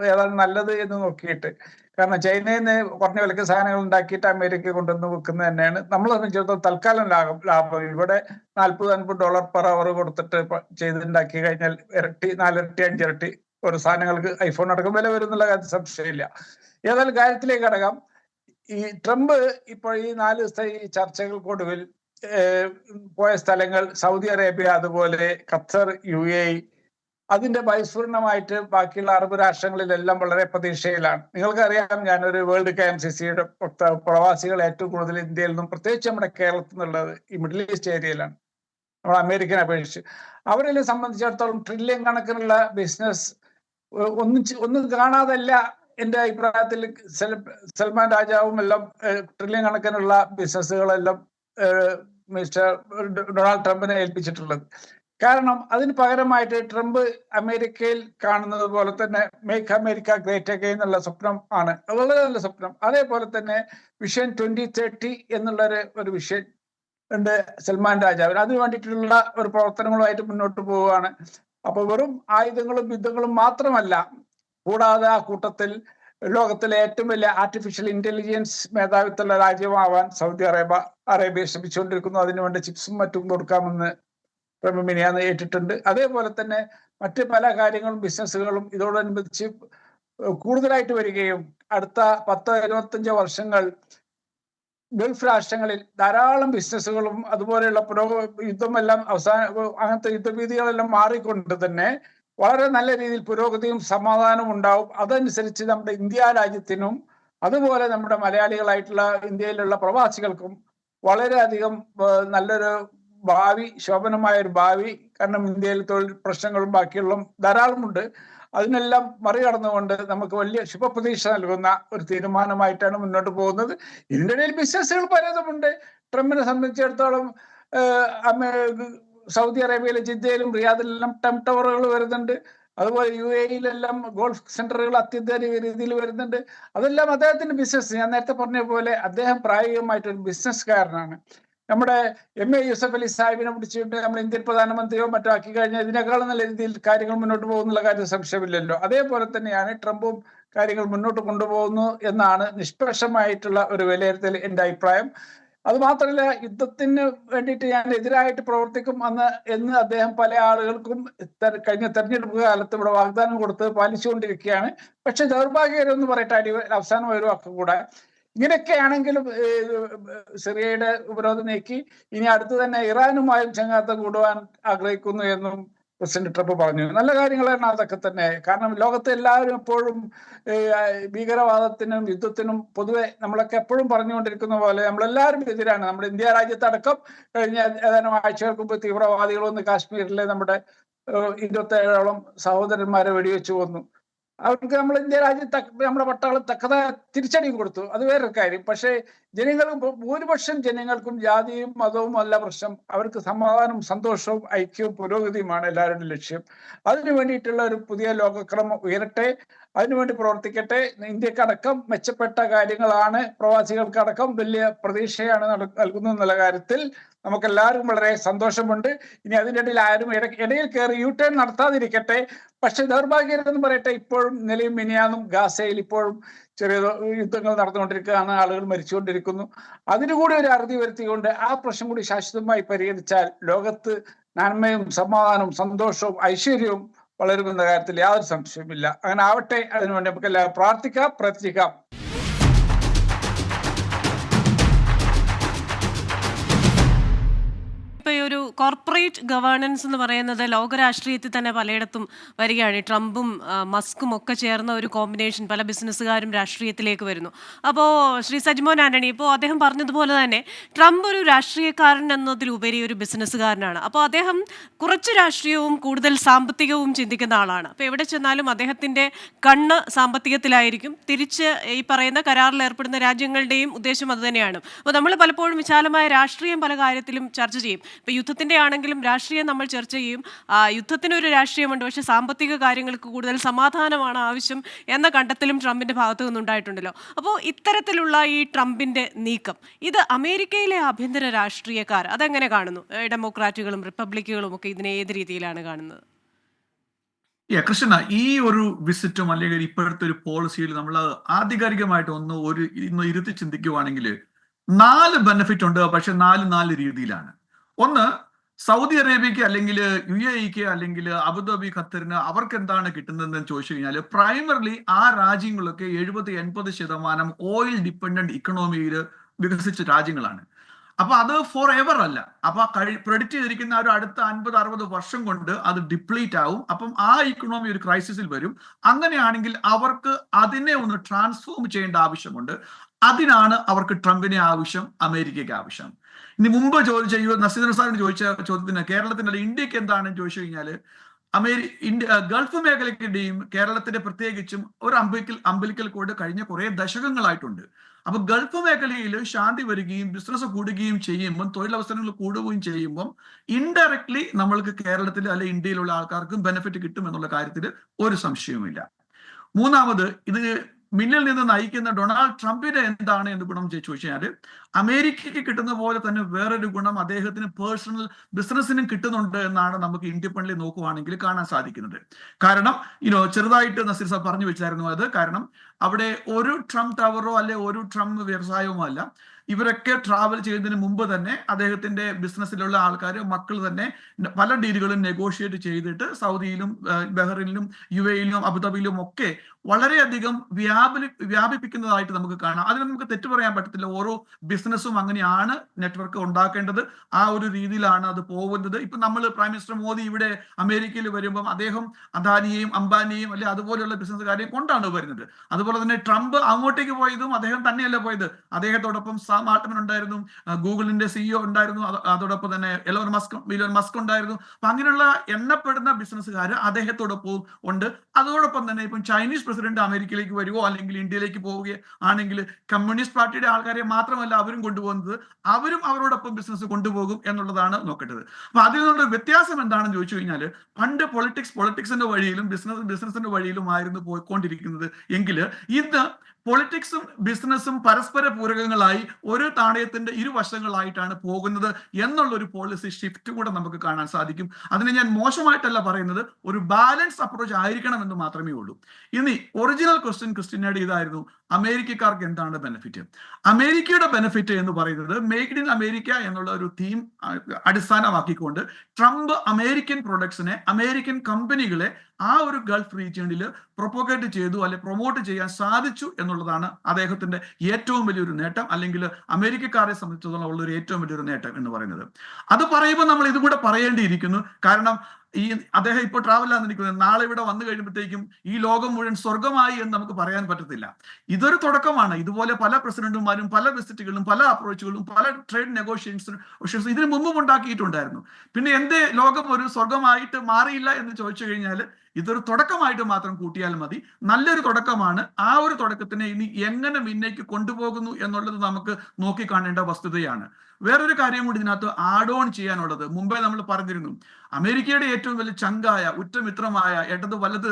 ഏതാണ് നല്ലത് എന്ന് നോക്കിയിട്ട്. കാരണം ചൈനയിൽ നിന്ന് കുറഞ്ഞ വിലക്ക് സാധനങ്ങൾ ഉണ്ടാക്കിയിട്ട് അമേരിക്ക കൊണ്ടുവന്ന് വെക്കുന്നത് തന്നെയാണ് നമ്മളെ സംബന്ധിച്ചിടത്തോളം തൽക്കാലം ലാഭം. ഇവിടെ $40-50 പെർ അവർ കൊടുത്തിട്ട് ചെയ്തുണ്ടാക്കി കഴിഞ്ഞാൽ ഇരട്ടി 4 ഇരട്ടി 5 ഇരട്ടി ഒരു സാധനങ്ങൾക്ക് ഐഫോൺ അടക്കം വില വരുന്നുള്ള കാര്യത്തിൽ സംശയമില്ല. ഏതായാലും കാര്യത്തിലേക്ക് അടക്കം ഈ ട്രംപ് ഇപ്പോൾ ഈ 4 ദിവസത്തെ ഈ ചർച്ചകൾക്കൊടുവിൽ പോയ സ്ഥലങ്ങൾ സൗദി അറേബ്യ, അതുപോലെ ഖത്തർ, UAE, അതിന്റെ ബഹിസ്ഫുരണമായിട്ട് ബാക്കിയുള്ള അറബ് രാഷ്ട്രങ്ങളിലെല്ലാം വളരെ പ്രതീക്ഷയിലാണ്. നിങ്ങൾക്കറിയാം, ഞാനൊരു വേൾഡ് KMCCയുടെ പ്രവാസികൾ ഏറ്റവും കൂടുതൽ ഇന്ത്യയിൽ നിന്നും പ്രത്യേകിച്ച് നമ്മുടെ കേരളത്തിൽ നിന്നുള്ളത് ഈ മിഡിൽ ഈസ്റ്റ് ഏരിയയിലാണ്, നമ്മൾ അമേരിക്കനെ അപേക്ഷിച്ച്. അവരെ സംബന്ധിച്ചിടത്തോളം ട്രില്യൺ കണക്കിനുള്ള ബിസിനസ് ഒന്നും കാണാതല്ല. എന്റെ അഭിപ്രായത്തിൽ സൽമാൻ രാജാവും എല്ലാം ട്രില്യൺ കണക്കിനുള്ള ബിസിനസ്സുകളെല്ലാം മിസ്റ്റർ ഡൊണാൾഡ് ട്രംപിനെ ഏൽപ്പിച്ചിട്ടുള്ളത്. കാരണം അതിന് പകരമായിട്ട് ട്രംപ് അമേരിക്കയിൽ കാണുന്നത് പോലെ തന്നെ മേക്ക് അമേരിക്ക ഗ്രേറ്റ് അഗെയിൻ എന്നുള്ള സ്വപ്നം ആണ്, വളരെ നല്ല സ്വപ്നം. അതേപോലെ തന്നെ വിഷൻ 2030 എന്നുള്ള ഒരു വിഷൻ ഉണ്ട് സൽമാൻ രാജാവിന്. അതിന് വേണ്ടിയിട്ടുള്ള ഒരു പ്രവർത്തനങ്ങളുമായിട്ട് മുന്നോട്ട് പോവുകയാണ്. അപ്പൊ വെറും ആയുധങ്ങളും യുദ്ധങ്ങളും മാത്രമല്ല, കൂടാതെ ആ കൂട്ടത്തിൽ ലോകത്തിലെ ഏറ്റവും വലിയ ആർട്ടിഫിഷ്യൽ ഇന്റലിജൻസ് മേധാവിത്വമുള്ള രാജ്യമാവാൻ സൗദി അറേബ്യ ശ്രമിച്ചുകൊണ്ടിരിക്കുന്നു. അതിനുവേണ്ടി ചിപ്സും മറ്റും കൊടുക്കാമെന്ന് ട്രംപ് മിനിയാന്ന് ഏറ്റിട്ടുണ്ട്. അതേപോലെ തന്നെ മറ്റ് പല കാര്യങ്ങളും ബിസിനസ്സുകളും ഇതോടനുബന്ധിച്ച് കൂടുതലായിട്ട് വരികയും അടുത്ത 10-25 വർഷങ്ങൾ ഗൾഫ് രാഷ്ട്രങ്ങളിൽ ധാരാളം ബിസിനസ്സുകളും അതുപോലെയുള്ള യുദ്ധമെല്ലാം അങ്ങനത്തെ യുദ്ധഭീതികളെല്ലാം മാറിക്കൊണ്ട് തന്നെ വളരെ നല്ല രീതിയിൽ പുരോഗതിയും സമാധാനവും ഉണ്ടാവും. അതനുസരിച്ച് നമ്മുടെ ഇന്ത്യ രാജ്യത്തിനും അതുപോലെ നമ്മുടെ മലയാളികളായിട്ടുള്ള ഇന്ത്യയിലുള്ള പ്രവാസികൾക്കും വളരെയധികം നല്ലൊരു ഭാവി, ശോഭനമായ ഒരു ഭാവി. കാരണം ഇന്ത്യയിൽ തൊഴിൽ പ്രശ്നങ്ങളും ബാക്കിയുള്ള ധാരാളമുണ്ട്. അതിനെല്ലാം മറികടന്നുകൊണ്ട് നമുക്ക് വലിയ ശുഭപ്രതീക്ഷ നൽകുന്ന ഒരു തീരുമാനമായിട്ടാണ് മുന്നോട്ട് പോകുന്നത്. ഇതിൻ്റെ ഇടയിൽ ബിസിനസ്സുകൾ പലതുമുണ്ട്. ട്രംപിനെ സംബന്ധിച്ചിടത്തോളം സൗദി അറേബ്യയിലെ ജിദ്ദയിലും റിയാദിലെല്ലാം ടെം ടവറുകൾ വരുന്നുണ്ട്. അതുപോലെ UAE-യിലെല്ലാം ഗോൾഫ് സെന്ററുകൾ അത്യന്താധുനിക രീതിയിൽ വരുന്നുണ്ട്. അതെല്ലാം അദ്ദേഹത്തിന്റെ ബിസിനസ്. ഞാൻ നേരത്തെ പറഞ്ഞ പോലെ അദ്ദേഹം പ്രായോഗികമായിട്ടൊരു ബിസിനസ്സുകാരനാണ്. നമ്മുടെ MA യൂസഫ് അലി സാഹിബിനെ പിടിച്ചിട്ട് നമ്മൾ ഇന്ത്യൻ പ്രധാനമന്ത്രിയോ മറ്റോ ആക്കി കഴിഞ്ഞാൽ ഇതിനേക്കാളും നല്ല രീതിയിൽ കാര്യങ്ങൾ മുന്നോട്ട് പോകുന്നുള്ള കാര്യം സംശയമില്ലല്ലോ. അതേപോലെ തന്നെയാണ് ട്രംപും കാര്യങ്ങൾ മുന്നോട്ട് കൊണ്ടുപോകുന്നു എന്നാണ് നിഷ്പക്ഷമായിട്ടുള്ള ഒരു വിലയിരുത്തൽ എൻ്റെ അഭിപ്രായം. അത് മാത്രമല്ല, യുദ്ധത്തിന് വേണ്ടിയിട്ട് ഞാൻ എതിരായിട്ട് പ്രവർത്തിക്കും എന്ന് അദ്ദേഹം പല ആളുകൾക്കും കഴിഞ്ഞ തെരഞ്ഞെടുപ്പ് കാലത്ത് ഇവിടെ വാഗ്ദാനം കൊടുത്ത് പാലിച്ചുകൊണ്ടിരിക്കുകയാണ്. പക്ഷെ ദൗർഭാഗ്യകരം എന്ന് പറയട്ടെ, അവസാനം ഒരു വാക്കും കൂടെ, ഇങ്ങനെയൊക്കെയാണെങ്കിലും സിറിയയുടെ ഉപരോധം നീക്കി ഇനി അടുത്ത് തന്നെ ഇറാനുമായും ചങ്ങാത്തം കൂടുവാൻ ആഗ്രഹിക്കുന്നു എന്നും പ്രസിഡന്റ് ട്രംപ് പറഞ്ഞു. നല്ല കാര്യങ്ങളാണ് അതൊക്കെ തന്നെ. കാരണം ലോകത്തെ എല്ലാവരും എപ്പോഴും ഭീകരവാദത്തിനും യുദ്ധത്തിനും പൊതുവെ നമ്മളൊക്കെ എപ്പോഴും പറഞ്ഞുകൊണ്ടിരിക്കുന്ന പോലെ നമ്മളെല്ലാവരും എതിരാണ്. നമ്മുടെ ഇന്ത്യ രാജ്യത്തടക്കം കഴിഞ്ഞ ഏതാനും ആഴ്ചകൾക്ക് മുമ്പ് തീവ്രവാദികളൊന്ന് കാശ്മീരിലെ നമ്മുടെ 27ഓളം സഹോദരന്മാരെ വെടിവെച്ചു കൊന്നു. അവർക്ക് നമ്മൾ ഇന്ത്യ രാജ്യത്ത് നമ്മുടെ പട്ടാളം തക്കതായ തിരിച്ചടി കൊടുത്തു, അത് വേറൊരു കാര്യം. പക്ഷേ ഭൂരിപക്ഷം ജനങ്ങൾക്കും ജാതിയും മതവും അല്ല പ്രശ്നം. അവർക്ക് സമാധാനവും സന്തോഷവും ഐക്യവും പുരോഗതിയുമാണ് എല്ലാവരുടെയും ലക്ഷ്യം. അതിനു വേണ്ടിയിട്ടുള്ള ഒരു പുതിയ ലോകക്രമം ഉയരട്ടെ, അതിനുവേണ്ടി പ്രവർത്തിക്കട്ടെ. ഇന്ത്യക്കടക്കം മെച്ചപ്പെട്ട കാര്യങ്ങളാണ്, പ്രവാസികൾക്കടക്കം വലിയ പ്രതീക്ഷയാണ് നൽകുന്നത് എന്നുള്ള കാര്യത്തിൽ നമുക്കെല്ലാവർക്കും വളരെ സന്തോഷമുണ്ട്. ഇനി അതിൻ്റെ ഇടയിൽ ആരും ഇടയിൽ കയറി യൂട്ടേൺ നടത്താതിരിക്കട്ടെ. പക്ഷെ ദൗർഭാഗ്യമെന്ന് പറയട്ടെ, ഇപ്പോഴും നിലയും മിനിയാന്നും ഗാസയിൽ ഇപ്പോഴും ചെറിയ യുദ്ധങ്ങൾ നടന്നുകൊണ്ടിരിക്കുകയാണ്, ആളുകൾ മരിച്ചുകൊണ്ടിരിക്കുന്നു. അതിനുകൂടി ഒരു അറുതി വരുത്തിക്കൊണ്ട് ആ പ്രശ്നം കൂടി ശാശ്വതമായി പരിഹരിച്ചാൽ ലോകത്ത് നന്മയും സമാധാനവും സന്തോഷവും ഐശ്വര്യവും വളരുമെന്ന കാര്യത്തിൽ യാതൊരു സംശയവുമില്ല. അങ്ങനെ ആവട്ടെ. അതിനുവേണ്ടി നമുക്ക് എല്ലാവരും പ്രവർത്തിക്കാം. ഇപ്പോൾ ഈ ഒരു കോർപ്പറേറ്റ് ഗവേണൻസ് എന്ന് പറയുന്നത് ലോകരാഷ്ട്രീയത്തിൽ തന്നെ പലയിടത്തും വരികയാണ്. ട്രംപും മസ്കും ഒക്കെ ചേർന്ന ഒരു കോമ്പിനേഷൻ, പല ബിസിനസ്സുകാരും രാഷ്ട്രീയത്തിലേക്ക് വരുന്നു. അപ്പോൾ ശ്രീ സജിമോൻ ആന്റണി, ഇപ്പോൾ അദ്ദേഹം പറഞ്ഞതുപോലെ തന്നെ ട്രംപ് ഒരു രാഷ്ട്രീയക്കാരൻ എന്നതിലുപരി ഒരു ബിസിനസ്സുകാരനാണ്. അപ്പോൾ അദ്ദേഹം കുറച്ച് രാഷ്ട്രീയവും കൂടുതൽ സാമ്പത്തികവും ചിന്തിക്കുന്ന ആളാണ്. അപ്പോൾ എവിടെ ചെന്നാലും അദ്ദേഹത്തിൻ്റെ കണ്ണ് സാമ്പത്തികത്തിലായിരിക്കും. തിരിച്ച് ഈ പറയുന്ന കരാറിൽ ഏർപ്പെടുന്ന രാജ്യങ്ങളുടെയും ഉദ്ദേശം അതുതന്നെയാണ്. അപ്പോൾ നമ്മൾ പലപ്പോഴും വിശാലമായ രാഷ്ട്രീയം പല കാര്യത്തിലും ചർച്ച ചെയ്യും. ഇപ്പോൾ യുദ്ധത്തിൻ്റെ യുദ്ധത്തിന്റെ ആണെങ്കിലും രാഷ്ട്രീയം നമ്മൾ ചർച്ച ചെയ്യും. യുദ്ധത്തിനൊരു രാഷ്ട്രീയമുണ്ട്, പക്ഷെ സാമ്പത്തിക കാര്യങ്ങൾക്ക് കൂടുതൽ സമാധാനമാണ് ആവശ്യം എന്ന കണ്ടെത്തലും ട്രംപിന്റെ ഭാഗത്തു നിന്നുണ്ടായിട്ടുണ്ടല്ലോ. അപ്പോൾ ഇത്തരത്തിലുള്ള ഈ ട്രംപിന്റെ നീക്കം ഇത് അമേരിക്കയിലെ ആഭ്യന്തര രാഷ്ട്രീയക്കാർ അതെങ്ങനെ കാണുന്നു? ഡെമോക്രാറ്റുകളും റിപ്പബ്ലിക്കുകളും ഒക്കെ ഇതിനെ ഏത് രീതിയിലാണ് കാണുന്നത്? കൃഷ്ണ, ഈ ഒരു വിസിറ്റും അല്ലെങ്കിൽ ഇപ്പോഴത്തെ ഒരു പോളിസിയിൽ നമ്മൾ ആധികാരികമായിട്ട് ഇന്ന് ഇരുത്തി ചിന്തിക്കുവാണെങ്കിൽ 4 ബെനിഫിറ്റ് ഉണ്ട്, പക്ഷെ 4 രീതിയിലാണ്. ഒന്ന്, സൗദി അറേബ്യക്ക് അല്ലെങ്കിൽ UAE-ക്ക് അല്ലെങ്കിൽ അബുദാബി, ഖത്തറിന് അവർക്ക് എന്താണ് കിട്ടുന്നതെന്ന് ചോദിച്ചു കഴിഞ്ഞാൽ പ്രൈമറിലി ആ രാജ്യങ്ങളൊക്കെ 70-80% ഓയിൽ ഡിപ്പെൻഡന്റ് ഇക്കണോമിയിൽ വികസിച്ച രാജ്യങ്ങളാണ്. അപ്പൊ അത് ഫോർ എവർ അല്ല. അപ്പൊ പ്രെഡിക്റ്റ് ചെയ്തിരിക്കുന്ന ഒരു അടുത്ത 50-60 വർഷം കൊണ്ട് അത് ഡിപ്ലീറ്റ് ആവും. അപ്പം ആ ഇക്കണോമി ഒരു ക്രൈസിസിൽ വരും. അങ്ങനെയാണെങ്കിൽ അവർക്ക് അതിനെ ഒന്ന് ട്രാൻസ്ഫോം ചെയ്യേണ്ട ആവശ്യമുണ്ട്. അതിനാണ് അവർക്ക് ട്രംപിനെ ആവശ്യം, അമേരിക്കയ്ക്ക് ആവശ്യം. ഇനി മുമ്പ് ചോദിച്ച നസീർ സാറിന് ചോദിച്ച ചോദ്യത്തിന് കേരളത്തിന്റെ ഇന്ത്യക്ക് എന്താണെന്ന് ചോദിച്ചു കഴിഞ്ഞാൽ ഗൾഫ് മേഖലയ്ക്കിന്റെയും കേരളത്തിന്റെ പ്രത്യേകിച്ചും ഒരു അമ്പലിക്കൽ കോഡ് കഴിഞ്ഞ കുറെ ദശകങ്ങളായിട്ടുണ്ട്. അപ്പൊ ഗൾഫ് മേഖലയിൽ ശാന്തി വരികയും ബിസിനസ് കൂടുകയും ചെയ്യുമ്പോൾ, തൊഴിലവസരങ്ങൾ കൂടുകയും ചെയ്യുമ്പോൾ ഇൻഡയറക്ട്ലി നമ്മൾക്ക് കേരളത്തിൽ അല്ലെ ഇന്ത്യയിലുള്ള ആൾക്കാർക്കും ബെനിഫിറ്റ് കിട്ടും എന്നുള്ള കാര്യത്തിൽ ഒരു സംശയവുമില്ല. മൂന്നാമത്, ഇത് മിന്നിൽ നിന്ന് നയിക്കുന്ന ഡൊണാൾഡ് ട്രംപിന് എന്താണ് എന്ന് ഗുണം ചോദിച്ചു കഴിഞ്ഞാൽ അമേരിക്കയ്ക്ക് കിട്ടുന്ന പോലെ തന്നെ വേറൊരു ഗുണം അദ്ദേഹത്തിന് പേഴ്സണൽ ബിസിനസ്സിനും കിട്ടുന്നുണ്ട് എന്നാണ് നമുക്ക് ഇൻഡിപെൻഡന്റ് നോക്കുവാണെങ്കിൽ കാണാൻ സാധിക്കുന്നത്. കാരണം ചെറുതായിട്ട് നസീർ സാബ് പറഞ്ഞു വെച്ചായിരുന്നു അത്. കാരണം അവിടെ ഒരു ട്രംപ് ടവറോ അല്ലെ ഒരു ട്രംപ് വ്യവസായമോ അല്ല. ഇവരൊക്കെ ട്രാവൽ ചെയ്യുന്നതിന് മുമ്പ് തന്നെ അദ്ദേഹത്തിന്റെ ബിസിനസ്സിലുള്ള ആൾക്കാർ, മക്കൾ തന്നെ പല ഡീലുകളും നെഗോഷിയേറ്റ് ചെയ്തിട്ട് സൗദിയിലും ബഹ്റിനിലും UAE-യിലും അബുദാബിയിലും ഒക്കെ വളരെയധികം വ്യാപിപ്പിക്കുന്നതായിട്ട് നമുക്ക് കാണാം. അതിന് നമുക്ക് തെറ്റു പറയാൻ പറ്റത്തില്ല. ഓരോ ബിസിനസ്സും അങ്ങനെയാണ് നെറ്റ്വർക്ക് ഉണ്ടാക്കേണ്ടത്. ആ ഒരു രീതിയിലാണ് അത് പോകുന്നത്. ഇപ്പൊ നമ്മൾ പ്രൈം മിനിസ്റ്റർ മോദി ഇവിടെ അമേരിക്കയിൽ വരുമ്പം അദ്ദേഹം അദാനിയെയും അംബാനിയെയും അല്ലെ അതുപോലെയുള്ള ബിസിനസ്സുകാരെയും കൊണ്ടാണ് വരുന്നത്. അതുപോലെ തന്നെ ട്രംപ് അങ്ങോട്ടേക്ക് പോയതും അദ്ദേഹം തന്നെയല്ല പോയത്. അദ്ദേഹത്തോടൊപ്പം സാം ആൾട്ട്മൻ ഉണ്ടായിരുന്നു, ഗൂഗിളിന്റെ CEO ഉണ്ടായിരുന്നു, അതോടൊപ്പം തന്നെ ഇലോൺ മസ്ക് ഉണ്ടായിരുന്നു. അപ്പൊ അങ്ങനെയുള്ള എണ്ണപ്പെടുന്ന ബിസിനസ്സുകാർ അദ്ദേഹത്തോടൊപ്പം ഉണ്ട്. അതോടൊപ്പം തന്നെ ഇപ്പം ചൈനീസ് പ്രസിഡന്റ് അമേരിക്കയിലേക്ക് വരുവോ അല്ലെങ്കിൽ ഇന്ത്യയിലേക്ക് പോവുകയോ ആണെങ്കിൽ കമ്മ്യൂണിസ്റ്റ് പാർട്ടിയുടെ ആൾക്കാരെ മാത്രമല്ല അവരും കൊണ്ടുപോകുന്നത്, അവരും അവരോടൊപ്പം ബിസിനസ് കൊണ്ടുപോകും എന്നുള്ളതാണ് നോക്കേണ്ടത്. അപ്പൊ അതിൽ നിന്നുള്ള വ്യത്യാസം എന്താണെന്ന് ചോദിച്ചു കഴിഞ്ഞാൽ പണ്ട് പൊളിറ്റിക്സിന്റെ വഴിയിലും ബിസിനസിന്റെ വഴിയിലുമായിരുന്നു പോയിക്കൊണ്ടിരിക്കുന്നത് എങ്കിൽ ഇന്ന് പൊളിറ്റിക്സും ബിസിനസ്സും പരസ്പര പൂരകങ്ങളായി ഒരു നാണയത്തിന്റെ ഇരുവശങ്ങളായിട്ടാണ് പോകുന്നത് എന്നുള്ളൊരു പോളിസി ഷിഫ്റ്റ് കൂടെ നമുക്ക് കാണാൻ സാധിക്കും. അതിനെ ഞാൻ മോശമായിട്ടല്ല പറയുന്നത്, ഒരു ബാലൻസ് അപ്രോച്ച് ആയിരിക്കണം എന്ന് മാത്രമേ ഉള്ളൂ. ഇനി ഒറിജിനൽ ക്രിസ്ത്യനോട് ഇതായിരുന്നു, അമേരിക്കക്കാർക്ക് എന്താണ് ബെനിഫിറ്റ്? അമേരിക്കയുടെ ബെനിഫിറ്റ് എന്ന് പറയുന്നത് മെയ്ഡ് ഇൻ അമേരിക്ക എന്നുള്ള ഒരു തീം അടിസ്ഥാനമാക്കിക്കൊണ്ട് ട്രംപ് അമേരിക്കൻ പ്രൊഡക്ട്സിനെ, അമേരിക്കൻ കമ്പനികളെ ആ ഒരു ഗൾഫ് റീജിയണിൽ പ്രൊപ്പഗേറ്റ് ചെയ്തു അല്ലെ പ്രൊമോട്ട് ചെയ്യാൻ സാധിച്ചു എന്നുള്ളതാണ് അദ്ദേഹത്തിന്റെ ഏറ്റവും വലിയൊരു നേട്ടം, അല്ലെങ്കിൽ അമേരിക്കക്കാരെ സംബന്ധിച്ചിടത്തോളം ഉള്ള ഒരു ഏറ്റവും വലിയൊരു നേട്ടം എന്ന് പറയുന്നത്. അത് പറയുമ്പോൾ നമ്മൾ ഇതുകൂടെ പറയേണ്ടിയിരിക്കുന്നു. കാരണം അദ്ദേഹം ഇപ്പോൾ ട്രാവലാണ് നിൽക്കുന്നത്. നാളെ ഇവിടെ വന്നു കഴിയുമ്പോഴത്തേക്കും ഈ ലോകം മുഴുവൻ സ്വർഗമായി എന്ന് നമുക്ക് പറയാൻ പറ്റത്തില്ല. ഇതൊരു തുടക്കമാണ്. ഇതുപോലെ പല പ്രസിഡന്റുമാരും പല വിസിറ്റുകളും പല അപ്രോച്ചുകളും പല ട്രേഡ് നെഗോഷിയേഷൻസും ഇതിനു മുമ്പും ഉണ്ടാക്കിയിട്ടുണ്ടായിരുന്നു. പിന്നെ എന്തേ ലോകം ഒരു സ്വർഗമായിട്ട് മാറിയില്ല എന്ന് ചോദിച്ചു കഴിഞ്ഞാൽ ഇതൊരു തുടക്കമായിട്ട് മാത്രം കൂട്ടിയാൽ മതി. നല്ലൊരു തുടക്കമാണ്. ആ ഒരു തുടക്കത്തിനെ ഇനി എങ്ങനെ മുന്നേക്ക് കൊണ്ടുപോകുന്നു എന്നുള്ളത് നമുക്ക് നോക്കിക്കാണേണ്ട വസ്തുതയാണ്. വേറൊരു കാര്യം കൂടി ഇതിനകത്ത് ആഡ് ഓൺ ചെയ്യാനുള്ളത്, മുമ്പേ നമ്മൾ പറഞ്ഞിരുന്നു, അമേരിക്കയുടെ ഏറ്റവും വലിയ ചങ്കായ ഉറ്റമിത്രമായ ഇടത് വലത്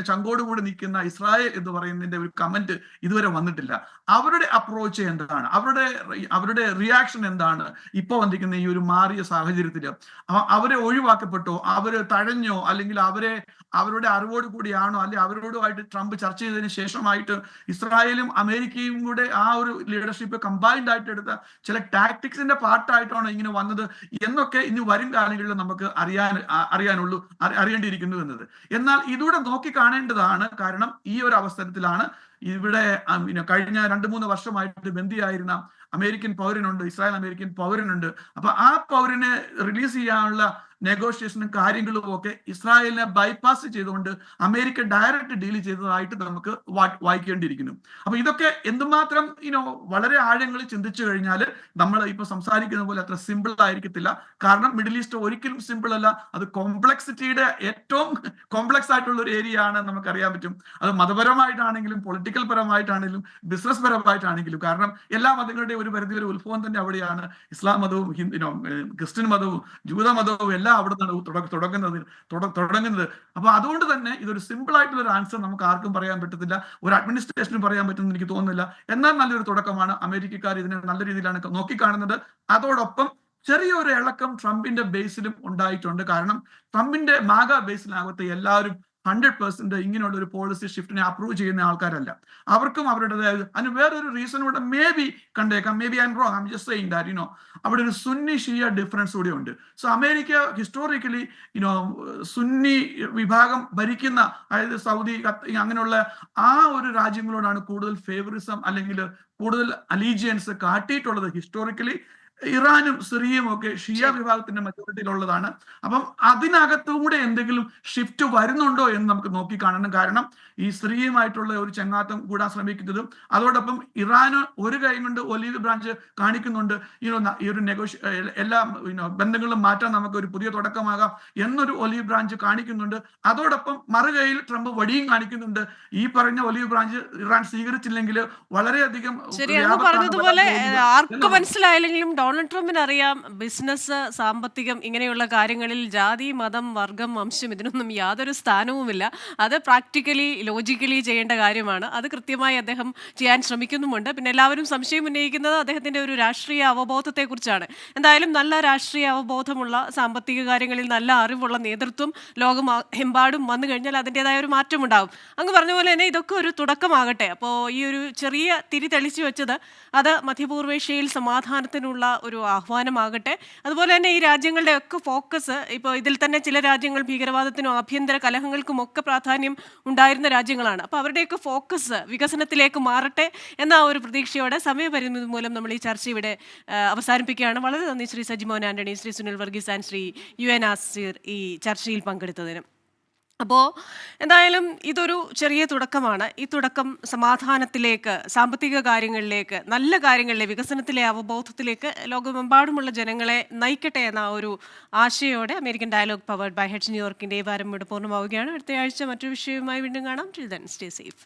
ചങ്കോടുകൂടി നിൽക്കുന്ന ഇസ്രായേൽ എന്ന് പറയുന്നതിന്റെ ഒരു കമന്റ് ഇതുവരെ വന്നിട്ടില്ല. അവരുടെ അപ്രോച്ച് എന്താണ്, അവരുടെ റിയാക്ഷൻ എന്താണ് ഇപ്പൊ വന്നിരിക്കുന്ന ഈ ഒരു മാറിയ സാഹചര്യത്തിൽ? അവരെ ഒഴിവാക്കപ്പെട്ടോ, അവര് തഴഞ്ഞോ, അല്ലെങ്കിൽ അവരുടെ അറിവോട് കൂടിയാണോ, അല്ലെ അവരോടുമായിട്ട് ട്രംപ് ചർച്ച ചെയ്തതിന് ശേഷമായിട്ട് ഇസ്രായേലും അമേരിക്കയും കൂടെ ആ ഒരു ലീഡർഷിപ്പ് കമ്പൈൻഡ് ആയിട്ട് എടുത്ത ചില ടാക്ടിക്സിന്റെ പാർട്ടായിട്ടാണോ ഇങ്ങനെ വന്നത് എന്നൊക്കെ ഇനി വരും കാലങ്ങളിൽ നമുക്ക് അറിയേണ്ടിയിരിക്കുന്നു എന്നത്. എന്നാൽ ഇതൂടെ നോക്കി കാണേണ്ടതാണ്. കാരണം ഈ ഒരു അവസരത്തിലാണ് ഇവിടെ കഴിഞ്ഞ 2-3 വർഷമായിട്ട് ബന്ദിയായിരുന്ന അമേരിക്കൻ പൗരനുണ്ട്, ഇസ്രായേൽ അമേരിക്കൻ പൗരനുണ്ട്. അപ്പൊ ആ പൗരനെ റിലീസ് ചെയ്യാനുള്ള നെഗോഷിയേഷനും കാര്യങ്ങളും ഒക്കെ ഇസ്രായേലിനെ ബൈപ്പാസ് ചെയ്തുകൊണ്ട് അമേരിക്ക ഡയറക്റ്റ് ഡീൽ ചെയ്തതായിട്ട് നമുക്ക് വായിക്കേണ്ടിയിരിക്കുന്നു. അപ്പൊ ഇതൊക്കെ എന്തുമാത്രം വളരെ ആഴങ്ങളിൽ ചിന്തിച്ചു കഴിഞ്ഞാൽ നമ്മൾ ഇപ്പൊ സംസാരിക്കുന്ന പോലെ അത്ര സിമ്പിൾ ആയിരിക്കത്തില്ല. കാരണം മിഡിൽ ഈസ്റ്റ് ഒരിക്കലും സിമ്പിൾ അല്ല. അത് കോംപ്ലക്സിറ്റിയുടെ ഏറ്റവും കോംപ്ലക്സ് ആയിട്ടുള്ള ഒരു ഏരിയ ആണ്, നമുക്കറിയാൻ പറ്റും. അത് മതപരമായിട്ടാണെങ്കിലും പൊളിറ്റിക്കൽ പരമായിട്ടാണെങ്കിലും ബിസിനസ് പരമായിട്ടാണെങ്കിലും. കാരണം എല്ലാ മതങ്ങളുടെയും ഒരു പരിധി വരെ ഉത്ഭവം തന്നെ അവിടെയാണ്. ഇസ്ലാം മതവും ക്രിസ്ത്യൻ മതവും ജൂത മതവും എല്ലാം അവിടെ നിന്നാണ് തുടങ്ങുന്നത്. അപ്പൊ അതുകൊണ്ട് തന്നെ ഇതൊരു സിമ്പിൾ ആയിട്ടുള്ള ഒരു ആൻസർ നമുക്ക് ആർക്കും പറയാൻ പറ്റത്തില്ല, ഒരു അഡ്മിനിസ്ട്രേഷനും പറയാൻ പറ്റുമെന്ന് എനിക്ക് തോന്നുന്നില്ല. എന്നാൽ നല്ലൊരു തുടക്കമാണ്. അമേരിക്കക്കാർ ഇതിനെ നല്ല രീതിയിലാണ് നോക്കിക്കാണുന്നത്. അതോടൊപ്പം ചെറിയൊരു ഇളക്കം ട്രംപിന്റെ ബേസിലും ഉണ്ടായിട്ടുണ്ട്. കാരണം ട്രംപിന്റെ മാഗ ബേസിനകത്ത് എല്ലാവരും 100% ഇങ്ങനെയുള്ള ഒരു പോളിസി ഷിഫ്റ്റിനെ അപ്രൂവ് ചെയ്യുന്ന ആൾക്കാരല്ല. അവർക്കും അവരുടേതായ അതിന് വേറൊരു റീസൺ കൂടെ മേ ബി കണ്ടേക്കാം. May be I M wrong, I am just saying that അവിടെ ഒരു സുന്നി ഷിയ ഡിഫറൻസ് കൂടി ഉണ്ട്. സോ അമേരിക്ക ഹിസ്റ്റോറിക്കലി സുന്നി വിഭാഗം ഭരിക്കുന്ന, അതായത് സൗദി അങ്ങനെയുള്ള ആ ഒരു രാജ്യങ്ങളോടാണ് കൂടുതൽ ഫേവറിസം അല്ലെങ്കിൽ കൂടുതൽ അലീജിയൻസ് കാട്ടിയിട്ടുള്ളത്. ഹിസ്റ്റോറിക്കലി ഇറാനും സിറിയയും ഒക്കെ ഷിയ വിഭാഗത്തിന്റെ മെജോറിറ്റിയിലുള്ളതാണ്. അപ്പം അതിനകത്തുകൂടെ എന്തെങ്കിലും ഷിഫ്റ്റ് വരുന്നുണ്ടോ എന്ന് നമുക്ക് നോക്കിക്കാണണം. കാരണം ഈ സിറിയയുമായിട്ടുള്ള ഒരു ചങ്ങാത്തം കൂടാൻ ശ്രമിക്കുന്നതും അതോടൊപ്പം ഇറാന് ഒരു കൈ കൊണ്ട് ഒലീവ് ബ്രാഞ്ച് കാണിക്കുന്നുണ്ട്. ഈ ഒരു എല്ലാ ബന്ധങ്ങളും മാറ്റാൻ നമുക്ക് ഒരു പുതിയ തുടക്കമാകാം എന്നൊരു ഒലീവ് ബ്രാഞ്ച് കാണിക്കുന്നുണ്ട്. അതോടൊപ്പം മറുകൈയിൽ ട്രംപ് വടിയും കാണിക്കുന്നുണ്ട്. ഈ പറഞ്ഞ ഒലീവ് ബ്രാഞ്ച് ഇറാൻ സ്വീകരിച്ചില്ലെങ്കിൽ വളരെയധികം പറഞ്ഞതുപോലെ ആർക്ക് മനസ്സിലായില്ലെങ്കിലും ഡൊണാൾഡ് ട്രംപിന് അറിയാം ബിസിനസ്, സാമ്പത്തികം ഇങ്ങനെയുള്ള കാര്യങ്ങളിൽ ജാതി, മതം, വർഗം, വംശം ഇതിനൊന്നും യാതൊരു സ്ഥാനവുമില്ല. അത് പ്രാക്ടിക്കലി ലോജിക്കലി ചെയ്യേണ്ട കാര്യമാണ്. അത് കൃത്യമായി അദ്ദേഹം ചെയ്യാൻ ശ്രമിക്കുന്നുമുണ്ട്. പിന്നെ എല്ലാവരും സംശയം ഉന്നയിക്കുന്നത് അദ്ദേഹത്തിന്റെ ഒരു രാഷ്ട്രീയ അവബോധത്തെക്കുറിച്ചാണ്. എന്തായാലും നല്ല രാഷ്ട്രീയ അവബോധമുള്ള, സാമ്പത്തിക കാര്യങ്ങളിൽ നല്ല അറിവുള്ള നേതൃത്വം ലോകമെമ്പാടും വന്നു കഴിഞ്ഞാൽ അതിൻ്റെതായ ഒരു മാറ്റമുണ്ടാകും. അങ്ങ് പറഞ്ഞ പോലെ തന്നെ ഇതൊക്കെ ഒരു തുടക്കമാകട്ടെ. അപ്പോൾ ഈ ഒരു ചെറിയ തിരി തെളിച്ചു വെച്ചത് അത് മധ്യപൂർവേഷ്യയിൽ സമാധാനത്തിനുള്ള ഒരു ആഹ്വാനമാകട്ടെ. അതുപോലെ തന്നെ ഈ രാജ്യങ്ങളുടെ ഒക്കെ ഫോക്കസ്, ഇപ്പോൾ ഇതിൽ തന്നെ ചില രാജ്യങ്ങൾ ഭീകരവാദത്തിനും ആഭ്യന്തര കലഹങ്ങൾക്കും ഒക്കെ പ്രാധാന്യം ഉണ്ടായിരുന്ന രാജ്യങ്ങളാണ്. അപ്പോൾ അവരുടെയൊക്കെ ഫോക്കസ് വികസനത്തിലേക്ക് മാറട്ടെ എന്ന ഒരു പ്രതീക്ഷയോടെ സമയപരിമിതി മൂലം നമ്മൾ ഈ ചർച്ച ഇവിടെ അവസാനിപ്പിക്കുകയാണ്. വളരെ നന്ദി ശ്രീ സജിമോൻ ആന്റണി, ശ്രീ സുനിൽ വർഗീസ് ആൻഡ് ശ്രീ UN ആസിർ ഈ ചർച്ചയിൽ പങ്കെടുത്തതിന്. അപ്പോൾ എന്തായാലും ഇതൊരു ചെറിയ തുടക്കമാണ്. ഈ തുടക്കം സമാധാനത്തിലേക്ക്, സാമ്പത്തിക കാര്യങ്ങളിലേക്ക്, നല്ല കാര്യങ്ങളിലെ വികസനത്തിലെ അവബോധത്തിലേക്ക് ലോകമെമ്പാടുമുള്ള ജനങ്ങളെ നയിക്കട്ടെ എന്ന ഒരു ആശയോടെ American dialogue powered by Hedge ന്യൂയോർക്കിൻ്റെ ഈ വാരം ഇവിടെ പൂർണ്ണമാവുകയാണ്. അടുത്ത ആഴ്ച മറ്റൊരു വിഷയവുമായി വീണ്ടും കാണാം. Till then stay safe.